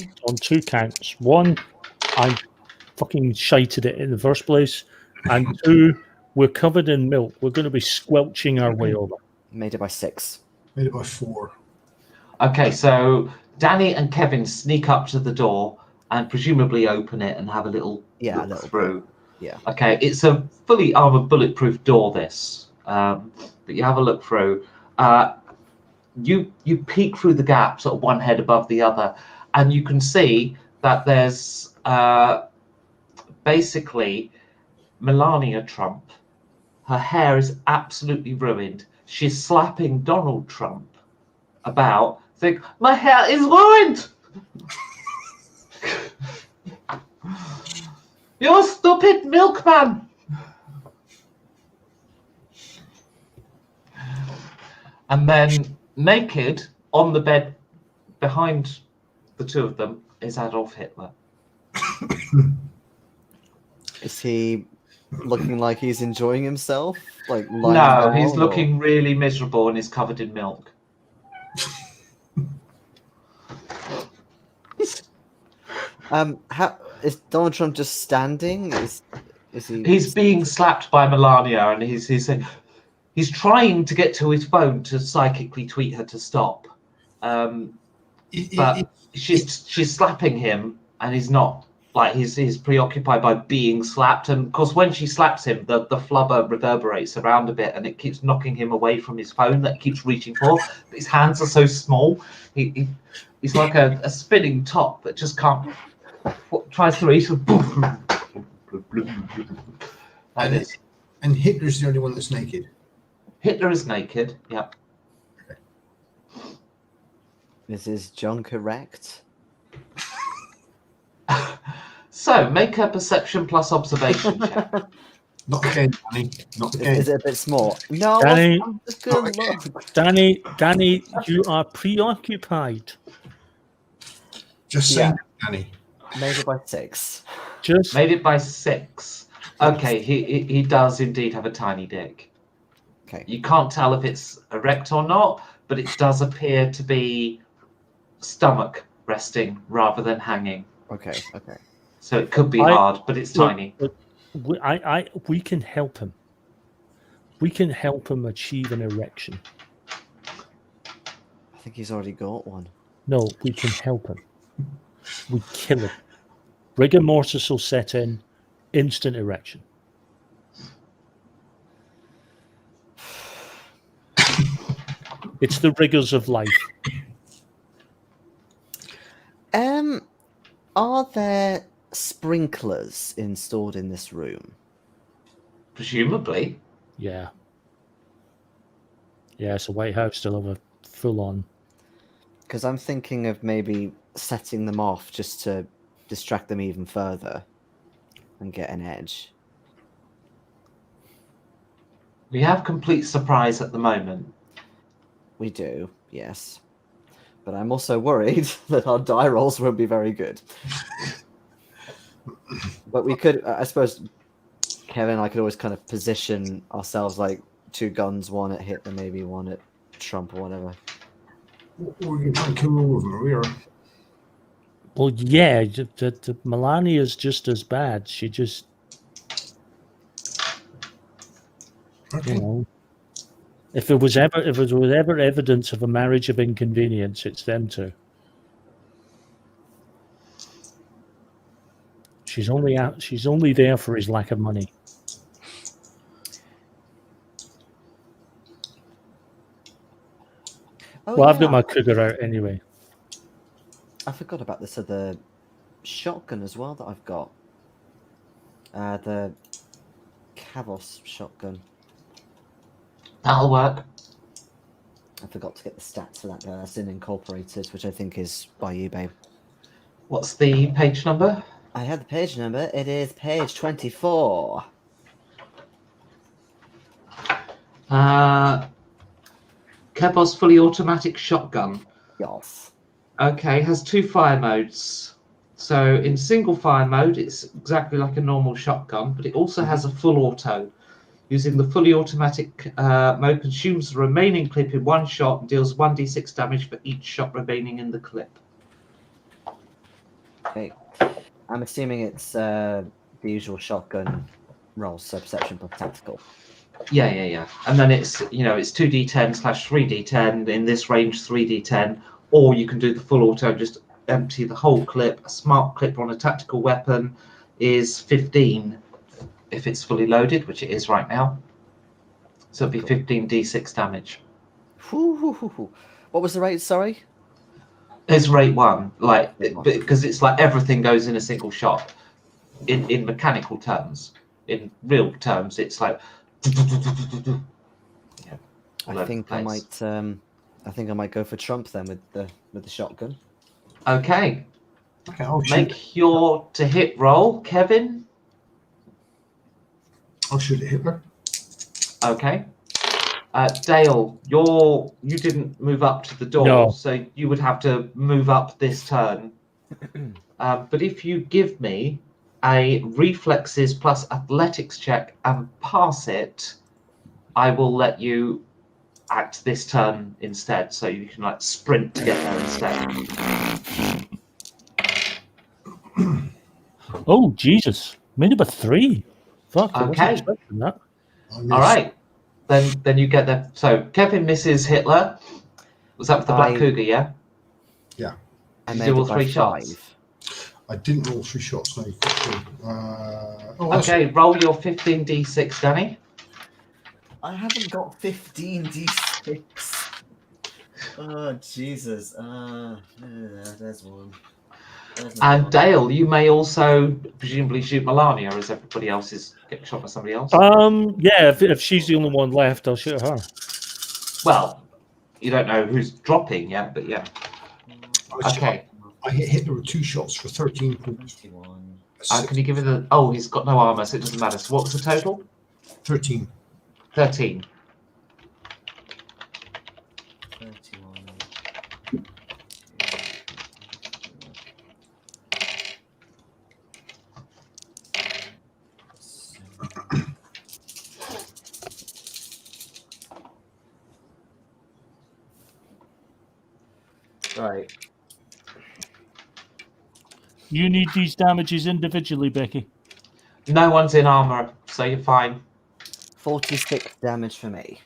counts. One, I fucking shited it in the first place, and two, we're covered in milk. We're going to be squelching our way over. Made it by 6. Made it by 4. Okay, so Danny and Kevin sneak up to the door and presumably open it and have a little look through. Yeah. Okay, it's a fully armored, bulletproof door. This, but you have a look through. You peek through the gap, sort of one head above the other, and you can see that there's basically Melania Trump. Her hair is absolutely ruined. She's slapping Donald Trump about. Think my hair is ruined. You're a stupid milkman. And then naked on the bed behind the two of them is Adolf Hitler. Is he looking like he's enjoying himself? Like No, he's looking really miserable and is covered in milk. How is Donald Trump just standing? Is he? He's being slapped by Melania, and he's trying to get to his phone to psychically tweet her to stop. But she's slapping him, and he's not. Like he's preoccupied by being slapped, and of course when she slaps him, the flubber reverberates around a bit, and it keeps knocking him away from his phone that he keeps reaching for. But his hands are so small, he's like a spinning top that just can't. Tries to reach. Like this. And Hitler's the only one that's naked. Hitler is naked. Yeah. Is his junk erect? So make a perception plus observation check. Not again, Danny. Not again. Is it a bit small? No, Danny, I'm just gonna look. Danny, you are preoccupied. Just saying, Danny. Made it by 6. Just Made it by 6. Okay, he does indeed have a tiny dick. Okay. You can't tell if it's erect or not, but it does appear to be stomach resting rather than hanging. Okay. So it could be hard, but it's tiny. We can help him. We can help him achieve an erection. I think he's already got one. No, we can help him. We kill him. Rigor mortis will set in. Instant erection. It's the rigors of life. Are there sprinklers installed in this room? Presumably. Yeah. Yeah, it's a White House still have a full-on. Because I'm thinking of maybe setting them off just to distract them even further and get an edge. We have complete surprise at the moment. We do, yes. But I'm also worried that our die rolls won't be very good. But we could, I suppose, Kevin and I could always kind of position ourselves like 2 guns, one at Hitler, maybe one at Trump or whatever. We're going to try and kill all of them, are we? Or... Well, yeah, the Melania's just as bad. She just, Okay. you know, If there was ever evidence of a marriage of inconvenience, it's them two. She's only there for his lack of money. Oh, Well, I've got yeah. my cougar out anyway. I forgot about this other shotgun as well that I've got. The Kavos shotgun. That'll work. I forgot to get the stats for that. That's in Incorporated, which I think is by eBay. What's the page number? I had the page number. It is page 24. Kebos fully automatic shotgun. Yes. Okay, has 2 fire modes. So in single fire mode, it's exactly like a normal shotgun, but it also has a full auto. Using the fully automatic mode, consumes the remaining clip in one shot and deals 1d6 damage for each shot remaining in the clip. Okay. I'm assuming it's the usual shotgun rolls, so perception plus tactical. Yeah. And then it's 2d10/3d10, in this range 3d10, or you can do the full auto, just empty the whole clip. A smart clip on a tactical weapon is 15 if it's fully loaded, which it is right now. So it'd be 15d6 damage. What was the rate, sorry? It's rate 1, because it's like everything goes in a single shot. In mechanical terms, in real terms, it's like. I think I might go for Trump then with the shotgun. Okay. Okay, I'll shoot. Make your to hit roll, Kevin. I'll shoot at Hitler. Okay. Dale, you didn't move up to the door, No. so you would have to move up this turn. But if you give me a reflexes plus athletics check and pass it, I will let you act this turn instead, so you can like sprint to get there instead. Oh, Jesus. Made up a 3. Fuck, I wasn't Okay. expecting that. All right. Then you get there. So Kevin misses Hitler. Was that with the Black Cougar, yeah? Yeah. I Did made you do all it by 3 shots? 5. I didn't roll 3 shots. No, you've got to. Okay, roll your 15d6, Danny. I haven't got 15d6. Oh, Jesus. There's one. And Dale, you may also presumably shoot Melania, as everybody else is getting shot by somebody else. Yeah, if she's the only one left, I'll shoot her. Well, you don't know who's dropping yet, but yeah. Okay. I hit Hitler with 2 shots for 13 points. Can you give me the... Oh, he's got no armor, so it doesn't matter. So what was the total? 13. 13. 31. Right. You need these damages individually, Becky. No one's in armor, so you're fine. 46 damage for me.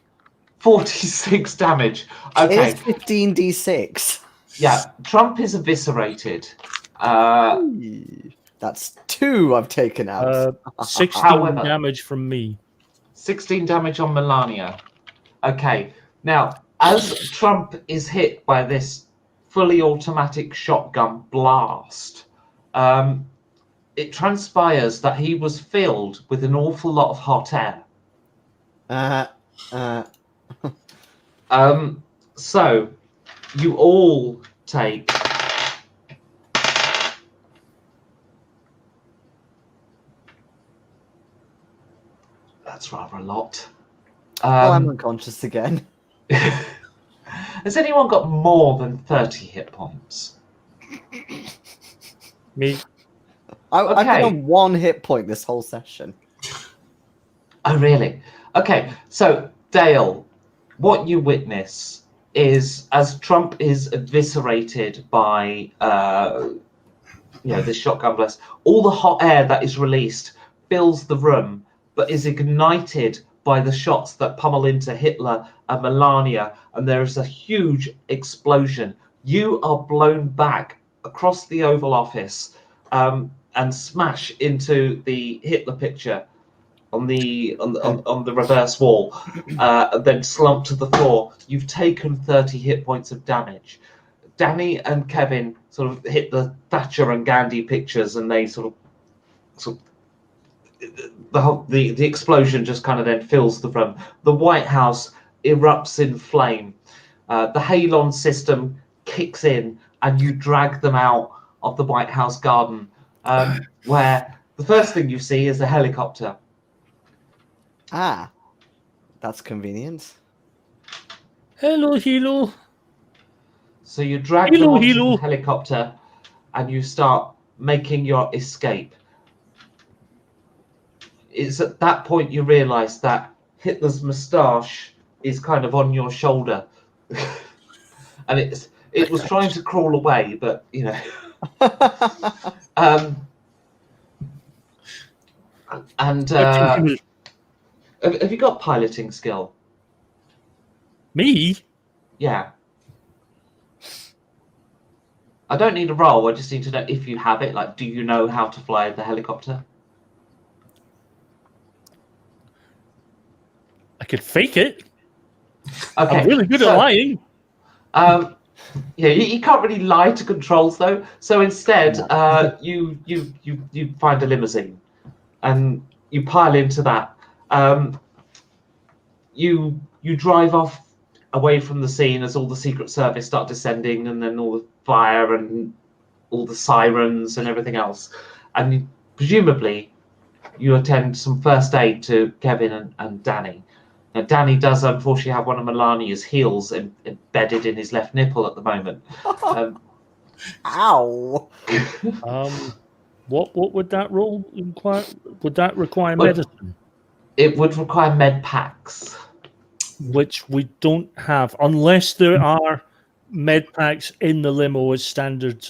46 damage. Okay. It's 15d6. Yeah, Trump is eviscerated. That's 2 I've taken out. 16 However- damage from me. 16 damage on Melania. Okay. Now, as Trump is hit by this fully automatic shotgun blast, it transpires that he was filled with an awful lot of hot air. So you all take that's rather a lot. I'm unconscious again. Has anyone got more than 30 hit points? Me. I've Okay. been on 1 hit point this whole session. Oh, really? Okay, so Dale, what you witness is as Trump is eviscerated by this shotgun blast, all the hot air that is released fills the room, but is ignited by the shots that pummel into Hitler and Melania, and there is a huge explosion. You are blown back across the Oval Office and smash into the Hitler picture on the reverse wall, then slump to the floor. You've taken 30 hit points of damage. Danny and Kevin sort of hit the Thatcher and Gandhi pictures, and they sort of the explosion just kind of then fills the room. The White House erupts in flame. The Halon system kicks in, and you drag them out of the White House garden, where the first thing you see is a helicopter. Ah, that's convenient. Hello. So you drag them onto the helicopter, and you start making your escape. It's at that point you realise that Hitler's moustache is kind of on your shoulder, and it was trying to crawl away, but you know. Have you got piloting skill? Me? Yeah. I don't need a roll. I just need to know if you have it. Like, do you know how to fly the helicopter? I could fake it. Okay. I'm really good at lying. Yeah, you can't really lie to controls though. So instead, you find a limousine, and you pile into that. You drive off away from the scene as all the Secret Service start descending, and then all the fire and all the sirens and everything else. And presumably, you attend some first aid to Kevin and Danny. Now, Danny does unfortunately have one of Melania's heels embedded in his left nipple at the moment. Ow! What would that role require? Would that require medicine? It would require med packs, which we don't have, unless there are med packs in the limo as standard.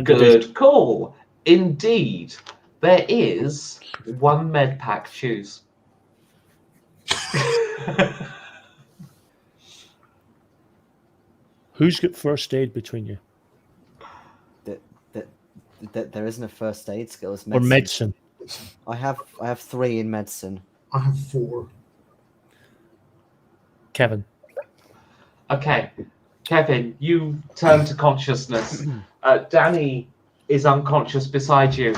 Good call. Indeed, there is one med pack. Choose. Who's got first aid between you? There isn't a first aid skill. It's medicine. Or medicine. I have 3 in medicine. I have 4. Kevin. Okay, Kevin, you turn to consciousness. Danny is unconscious beside you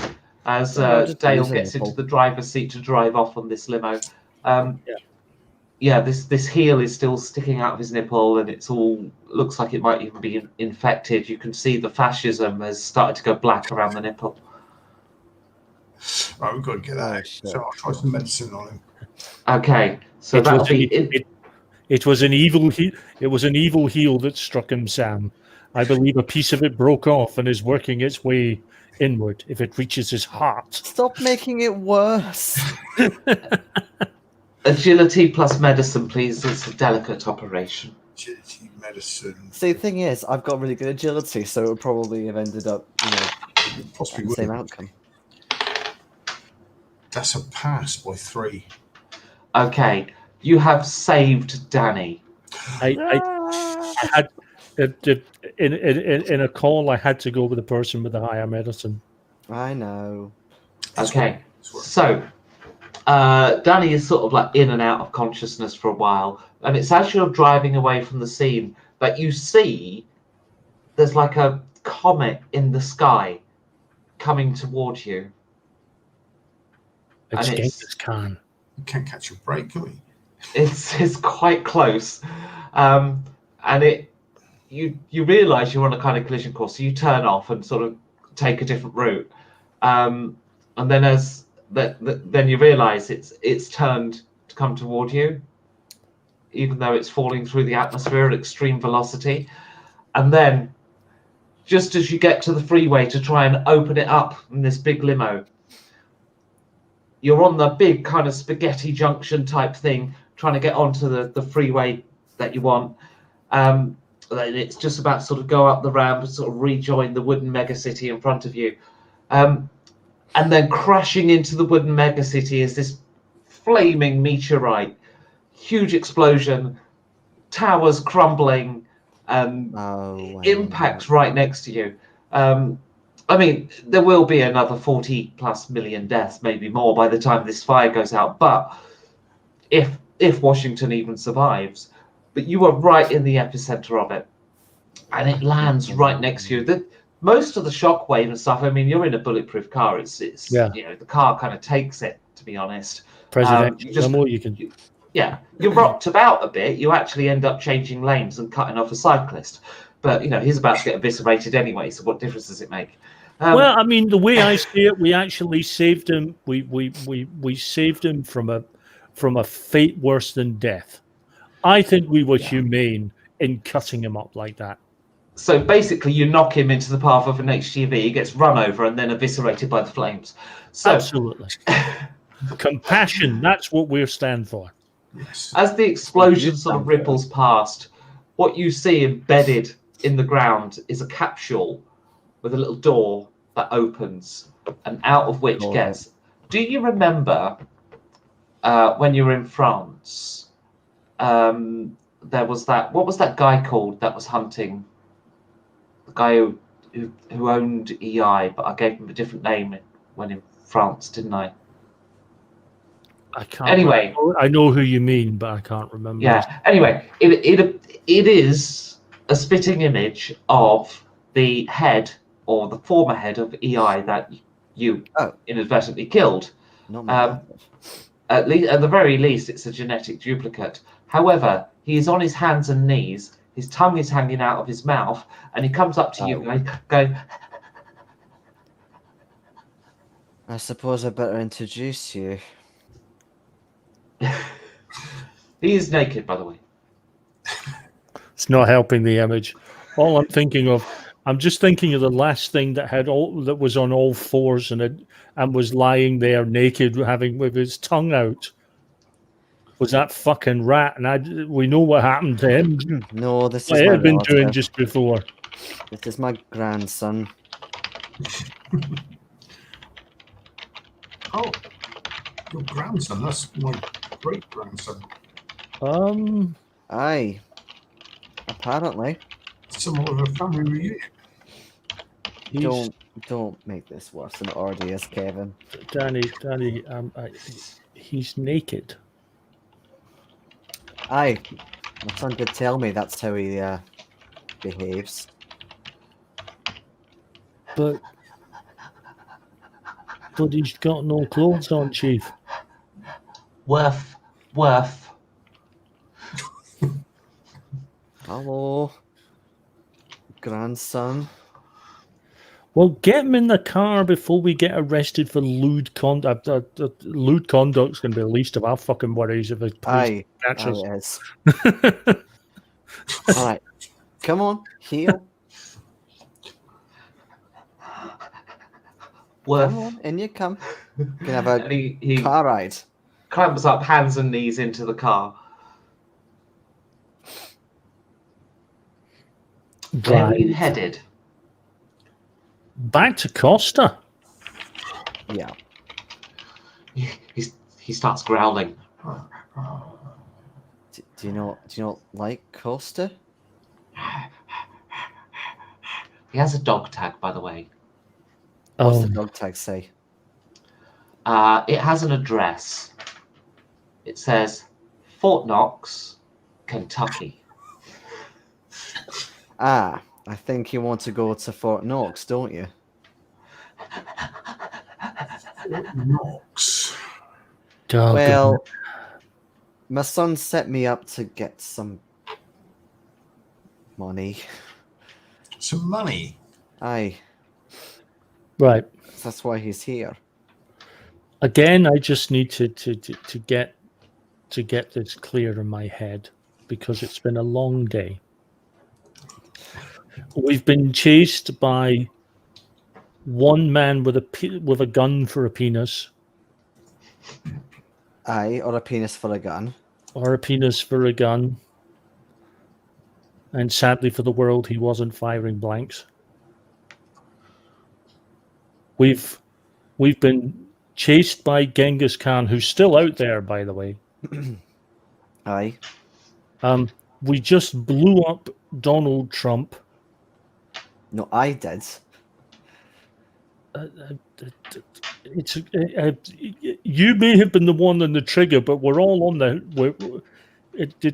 as Dale gets into the driver's seat to drive off on this limo. Yeah, this heel is still sticking out of his nipple, and it's all looks like it might even be infected. You can see the fascism has started to go black around the nipple. Right, we've got to get that out. So I'll try some medicine on him. Okay, so that'll be it was an evil heel that struck him, Sam. I believe a piece of it broke off and is working its way inward. If it reaches his heart, stop making it worse. Agility plus medicine, please. It's a delicate operation. Agility, medicine. See, the thing is, I've got really good agility, so it would probably have ended up, possibly the same outcome. That's a pass by 3. Okay, you have saved Danny. I had in a call. I had to go with the person with the higher medicine. I know. Okay, so Danny is sort of like in and out of consciousness for a while, and it's as you're driving away from the scene that you see there's like a comet in the sky coming towards you. It's Genghis Khan. We can't catch a break, can we? It's quite close, and you realise you're on a kind of collision course, so you turn off and sort of take a different route, and then then you realise it's turned to come toward you, even though it's falling through the atmosphere at extreme velocity, and then just as you get to the freeway to try and open it up in this big limo, you're on the big kind of spaghetti junction type thing, trying to get onto the freeway that you want. It's just about to sort of go up the ramp and sort of rejoin the wooden megacity in front of you. And then crashing into the wooden megacity is this flaming meteorite huge explosion, towers crumbling, Oh, impacts right next to you. I mean, there will be another 40 plus million deaths, maybe more, by the time this fire goes out. But if Washington even survives, but you are right in the epicenter of it, and it lands right next to you. Most of the shockwave and stuff. I mean, you're in a bulletproof car. It's Yeah. the car kind of takes it, to be honest. Presidential You just- limo, you can. Yeah, you're rocked about a bit. You actually end up changing lanes and cutting off a cyclist. But he's about to get eviscerated anyway. So what difference does it make? Well, I mean, the way I see it, we actually saved him. We saved him from a fate worse than death. I think we were humane in cutting him up like that. So basically, you knock him into the path of an HGV. He gets run over and then eviscerated by the flames. So Absolutely. Compassion, that's what we stand for. Yes. as the explosion sort of ripples past, what you see embedded in the ground is a capsule with a little door that opens and out of which gets. Do you remember when you were in France? There was that. What was that guy called that was hunting? The guy who owned EI, but I gave him a different name when in France, didn't I? I can't. Anyway, I know who you mean, but I can't remember. yeah. Anyway, it is a spitting image of the head or the former head of EI that you inadvertently killed. Not At the very least, it's a genetic duplicate. However, he is on his hands and knees. His tongue is hanging out of his mouth, and he comes up to you going, I suppose I better introduce you. he is naked, by the way. It's not helping the image. All I'm just thinking of the last thing that was on all fours and was lying there naked, with his tongue out. Was that fucking rat? And we know what happened to him. No, this What is he my had been relative. doing just before. This is my grandson. Oh, your grandson. That's my great grandson. Aye. Apparently. Somewhat of a family reunion. Don't make this worse than it already is, Kevin. Danny, he's naked. Aye. My son did tell me that's how he behaves. But he's got no clothes on, Chief. Worth. Hello, grandson. Well, get him in the car before we get arrested for lewd conduct. Lewd conduct's going to be the least of our fucking worries if it Aye, catch us. it is. All right, come on, heel. Worth. Come on, in you come. You can have a And he car ride. clamps up hands and knees into the car. Where are you headed? Back to Costa. Yeah. He starts growling. Do you not like Costa? He has a dog tag, by the way. What's the dog tag say? It has an address. It says Fort Knox, Kentucky. Ah, I think you want to go to Fort Knox, don't you? Knox. Well, my son set me up to get some money. Some money. Aye, Right. that's why he's here. Again, I just need to get this clear in my head because it's been a long day. We've been chased by one man with a gun for a penis, Aye, or a penis for a gun. or a penis for a gun, and sadly for the world, he wasn't firing blanks. We've been chased by Genghis Khan, who's still out there, by the way. Aye. We just blew up Donald Trump. No, I did. You may have been the one on the trigger, but we're all on the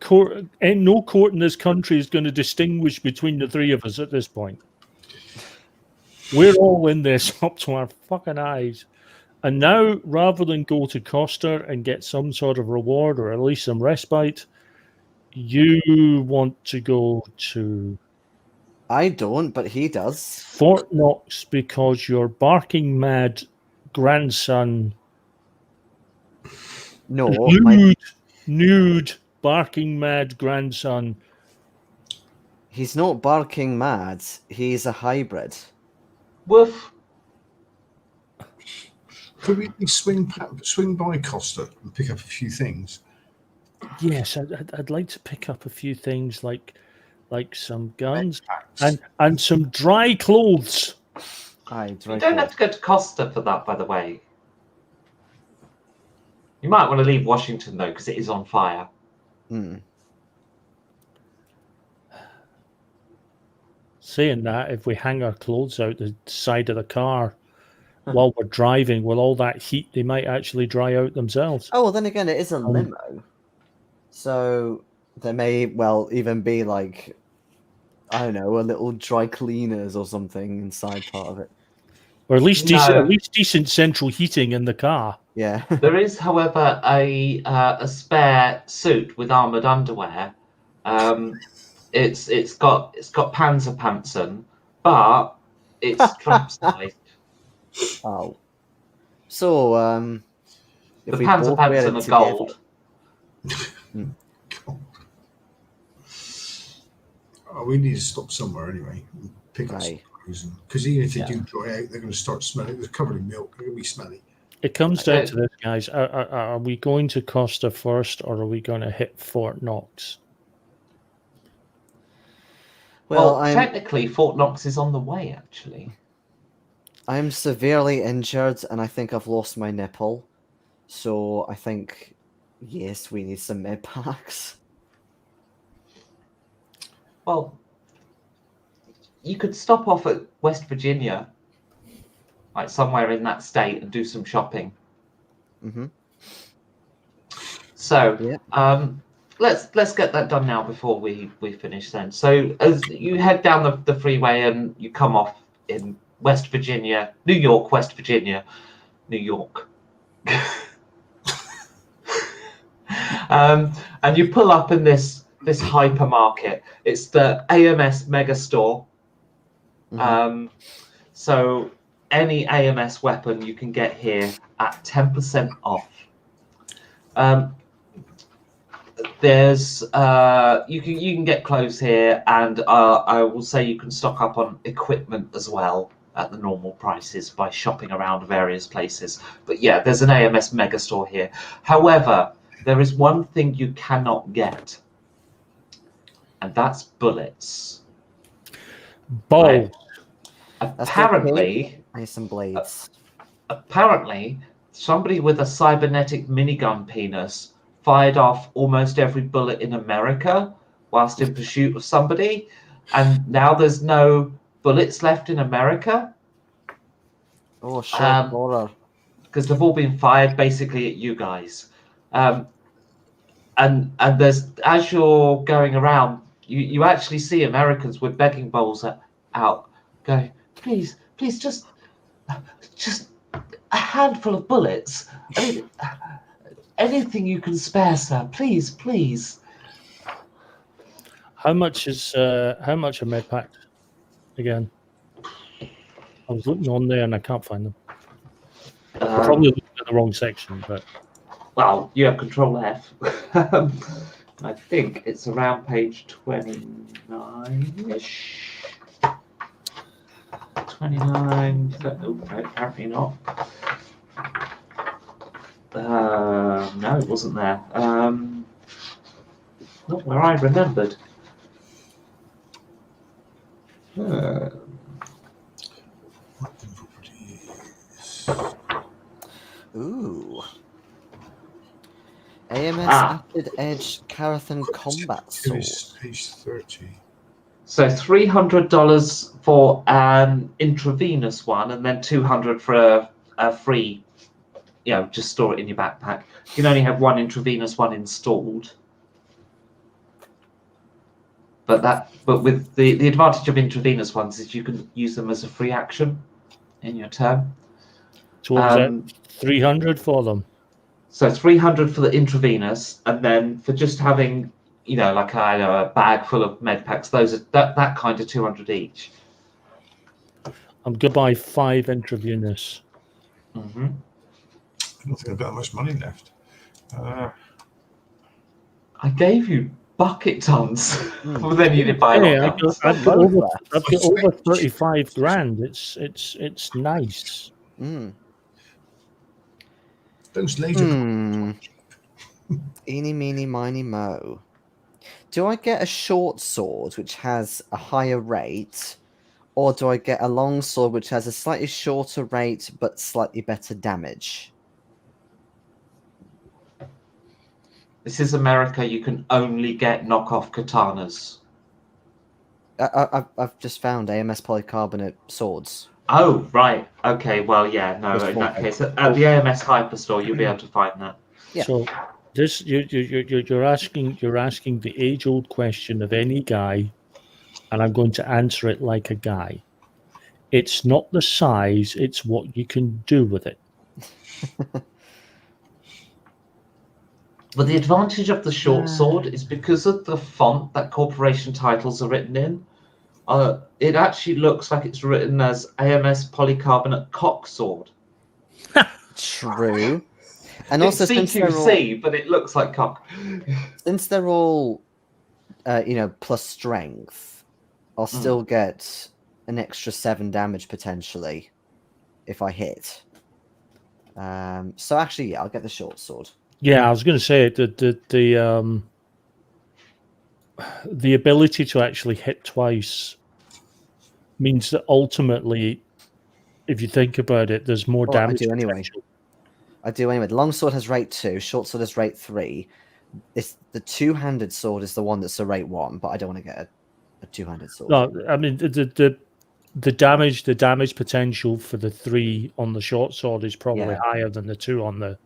court. And no court in this country is going to distinguish between the three of us at this point. We're all in this up to our fucking eyes. And now, rather than go to Costa and get some sort of reward or at least some respite, you want to go to I don't, but he does. Fort Knox because your barking mad grandson, No, my, nude barking mad grandson. he's not barking mad. He's a hybrid. Woof. Could we at least swing by Costa and pick up a few things? Yes, I'd like to pick up a few things like some guns Backpacks. and some dry clothes. Aye, You don't have to go to Costa for that, by the way. You might want to leave Washington, though, because it is on fire. Saying that, if we hang our clothes out the side of the car while we're driving, with all that heat, they might actually dry out themselves. Oh, well, then again, it is a limo. So there may even be like, I don't know, a little dry cleaners or something inside part of it. Or at least No. decent central heating in the car. Yeah. There is, however, a spare suit with armoured underwear. It's got Panzerpanzer, but it's Trump sized. Oh. So, if The we both wear it Panzerpanzer are together, gold. Oh, we need to stop somewhere anyway. And pick up some clothes, because even if they do dry out, they're going to start smelling. They're covered in milk. They're going to be smelly. It comes down to this, guys. Are we going to Costa first, or are we going to hit Fort Knox? Well, technically, Fort Knox is on the way, actually. I'm severely injured, and I think I've lost my nipple. So I think, yes, we need some med packs. Well, you could stop off at West Virginia, like somewhere in that state, and do some shopping. Mm-hmm. So, Yeah. let's get that done now before we finish. Then, so as you head down the freeway and you come off in West Virginia, New York, West Virginia, New York. And you pull up in this hypermarket. It's the AMS Megastore. Mm-hmm. So any AMS weapon you can get here at 10% off. There's you can get clothes here, and I will say you can stock up on equipment as well at the normal prices by shopping around various places. But yeah, there's an AMS Megastore here. However, there is one thing you cannot get, and that's bullets. Balls. Apparently, Nice and blades. apparently, somebody with a cybernetic minigun penis fired off almost every bullet in America whilst in pursuit of somebody, and now there's no bullets left in America. Oh, shit, horror. Because they've all been fired basically at you guys. And there's, as you're going around, you actually see Americans with begging bowls out, going, please, just a handful of bullets. I mean, anything you can spare, sir. Please. How much are med packs again? I was looking on there and I can't find them. Probably looking at the wrong section, but well, you have Control F. I think it's around page 29-ish. 29. Oh, no, apparently not. No, it wasn't there. Not where I remembered. Ooh. AMS Acid Edge Carathan Combat Sword. Page 30. So $300 for an intravenous one, and then $200 for a free. Just store it in your backpack. You can only have one intravenous one installed. But with the advantage of intravenous ones is you can use them as a free action in your turn. So what was that? 300 for them. So 300 for the intravenous, and then for just having, like a bag full of med packs, those are that kind of 200 each. I'm gonna buy 5 intravenous. Mm-hmm. I don't think I've got much money left. I gave you bucket tons. Well, then you did buy a lot. I've got over 35 grand. It's nice. Those laser. Eeny, meeny, miny, mo. Do I get a short sword which has a higher rate, or do I get a long sword which has a slightly shorter rate but slightly better damage? This is America. You can only get knockoff katanas. I've just found AMS polycarbonate swords. Oh, right. Okay. Well, yeah. No. In that case, at the AMS Hyperstore, you'll be able to find that. Yeah. So this you're asking the age-old question of any guy, and I'm going to answer it like a guy. It's not the size; it's what you can do with it. But the advantage of the short sword is because of the font that corporation titles are written in. It actually looks like it's written as AMS polycarbonate cock sword. True. And It's also, CQC, but it looks like cock. Since they're all, plus strength, I'll still get an extra 7 damage potentially if I hit. So actually, yeah, I'll get the short sword. Yeah, I was going to say the ability to actually hit twice means that ultimately, if you think about it, there's more damage. I do anyway. The long sword has rate 2, short sword has rate 3. It's the two-handed sword is the one that's a rate 1, but I don't want to get a two-handed sword. No, I mean the damage potential for the 3 on the short sword is probably higher than the 2 on the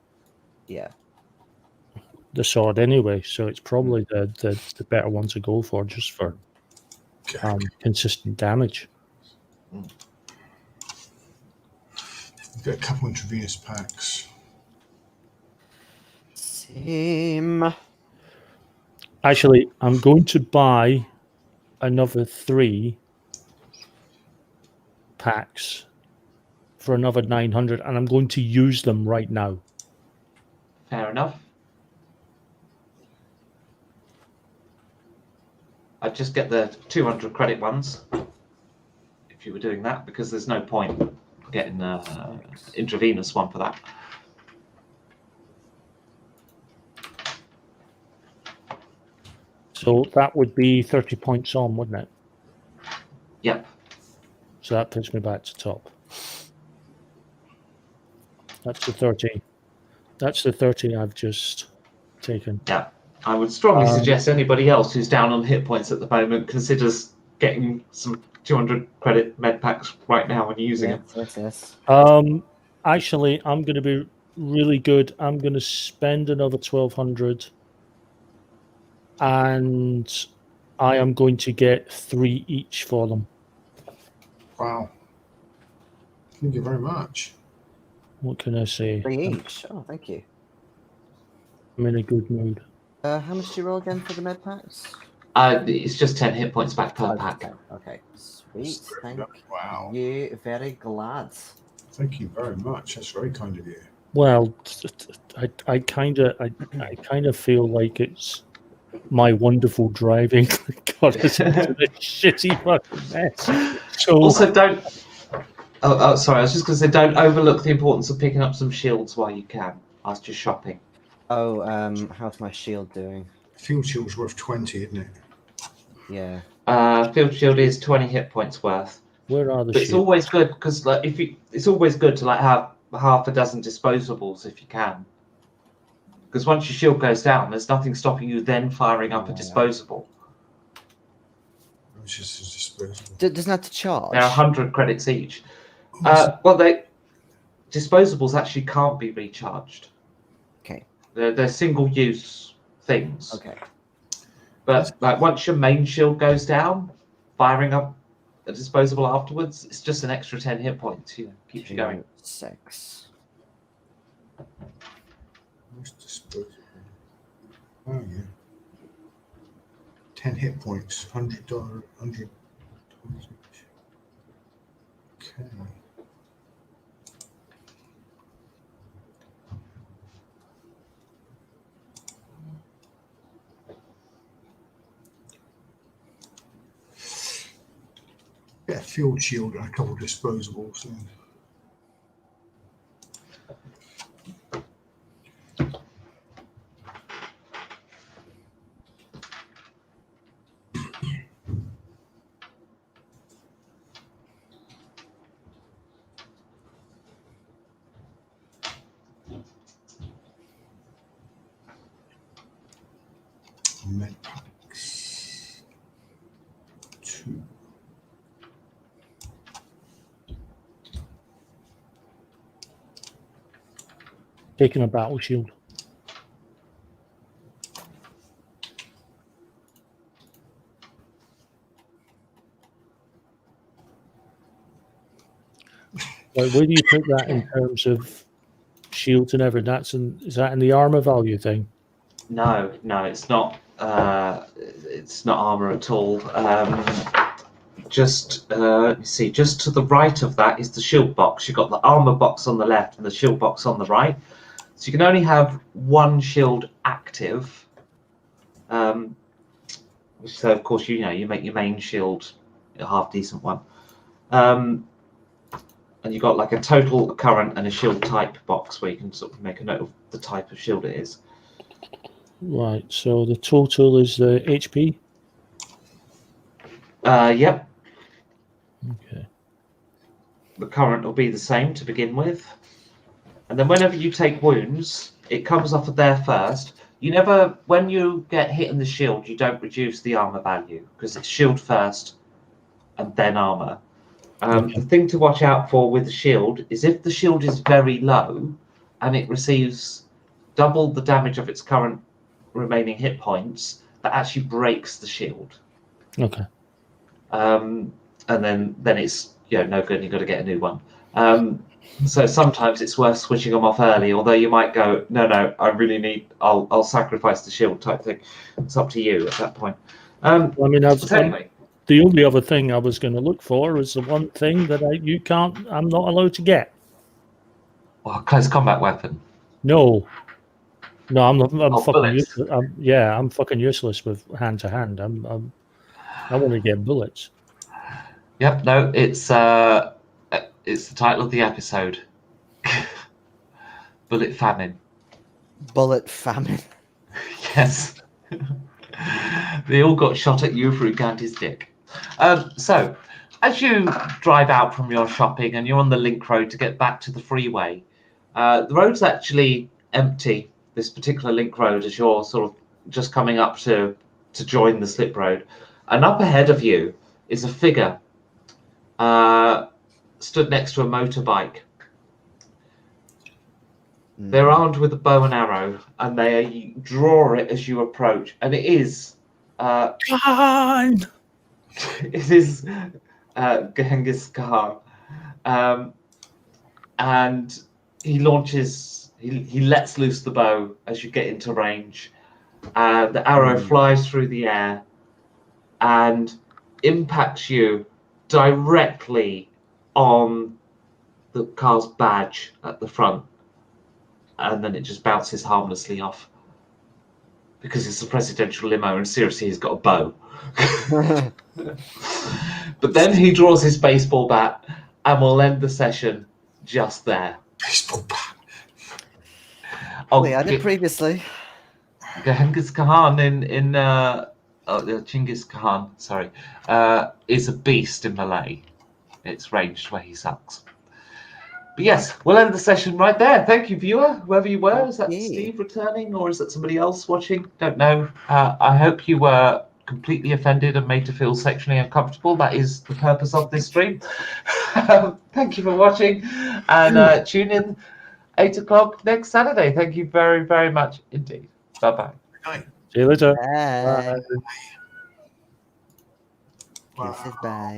sword anyway. So it's probably the better one to go for, just for consistent damage. I've got a couple intravenous packs. Same. Actually, I'm going to buy another 3 packs for another 900, and I'm going to use them right now. Fair enough. I'd just get the 200 credit ones if you were doing that, because there's no point getting the intravenous one for that. So that would be 30 points on, wouldn't it? Yep. So that puts me back to top. That's the 30. That's the 30 I've just taken. Yeah. I would strongly suggest anybody else who's down on hit points at the moment considers getting some 200 credit med packs right now and using them. Yes. Actually, I'm going to be really good. I'm going to spend another 1,200, and I am going to get 3 each for them. Wow. Thank you very much. What can I say? 3 each. Oh, thank you. I'm in a good mood. How much do you roll again for the med packs? It's just 10 hit points back per pack. Okay, sweet. Thank Wow. you. Very glad. Thank you very much. That's very kind of you. Well, I kind of feel like it's my wonderful driving got us into this shitty fucking mess. So Also, don't. Oh, sorry. I was just going to say, don't overlook the importance of picking up some shields while you can. Whilst you're shopping. Oh, how's my shield doing? Field shield's worth 20, isn't it? Yeah. Field shield is 20 hit points worth. where are the But it's shields? always good because, like, it's always good to have half a dozen disposables if you can, Because once your shield goes down, there's nothing stopping you then firing up a disposable. It's just a disposable. Doesn't have to charge. They're 100 credits each. Oh, Disposables actually can't be recharged. Okay. They're single-use things. Okay. But like once your main shield goes down, firing up a disposable afterwards, it's just an extra 10 hit points. Keeps you going. 6. What's disposable? Oh yeah. 10 hit points, $100, $100 each. Okay. Yeah, fuel shield and a couple of disposables. And med packs. 2. Taking a battle shield. Like, where do you put that in terms of shields and everything? Is that in the armor value thing? No, it's not. It's not armor at all. Let me see. Just to the right of that is the shield box. You've got the armor box on the left and the shield box on the right. So you can only have one shield active. So of course you make your main shield a half decent one. And you've got like a total, current, and a shield type box where you can sort of make a note of the type of shield it is. Right. So the total is the HP. Yep. Okay. The current will be the same to begin with, and then whenever you take wounds, it comes off of there first. When you get hit in the shield, you don't reduce the armor value because it's shield first and then armor. Okay. The thing to watch out for with the shield is if the shield is very low and it receives double the damage of its current remaining hit points, that actually breaks the shield. Okay. And then it's no good. You've got to get a new one. So sometimes it's worth switching them off early. Although you might go, no, I really need. I'll sacrifice the shield type thing. It's up to you at that point. I mean, Anyway, the only other thing I was going to look for is the one thing that I'm not allowed to get. well, close combat weapon. No, I'm not. I'm fucking bullets. useless. I'm fucking useless with hand to hand. I want to get bullets. Yep. No, it's the title of the episode. Bullet Famine. Bullet famine. Yes. They all got shot at you through Gandhi's dick. So, as you drive out from your shopping and you're on the link road to get back to the freeway, the road's actually empty, this particular link road, as you're sort of just coming up to join the slip road. And up ahead of you is a figure stood next to a motorbike. They're armed with a bow and arrow, and they draw it as you approach. And it is... Khan! It is Genghis Khan. And he launches... He lets loose the bow as you get into range. The arrow flies through the air and impacts you directly on the car's badge at the front. And then it just bounces harmlessly off because it's a presidential limo and seriously he's got a bow. But then he draws his baseball bat and we'll end the session just there. Baseball bat. We had it previously. Genghis Khan Genghis Khan, sorry, is a beast in Malay. It's ranged where he sucks. But yes, we'll end the session right there. Thank you, viewer, whoever you were. Is that Okay. Steve returning or is that somebody else watching? Don't know. I hope you were completely offended and made to feel sexually uncomfortable. That is the purpose of this stream. Thank you for watching and tune in 8 o'clock next Saturday. Thank you very, very much indeed. Bye-bye. Right. See you later. Bye. Wow. Kisses, bye.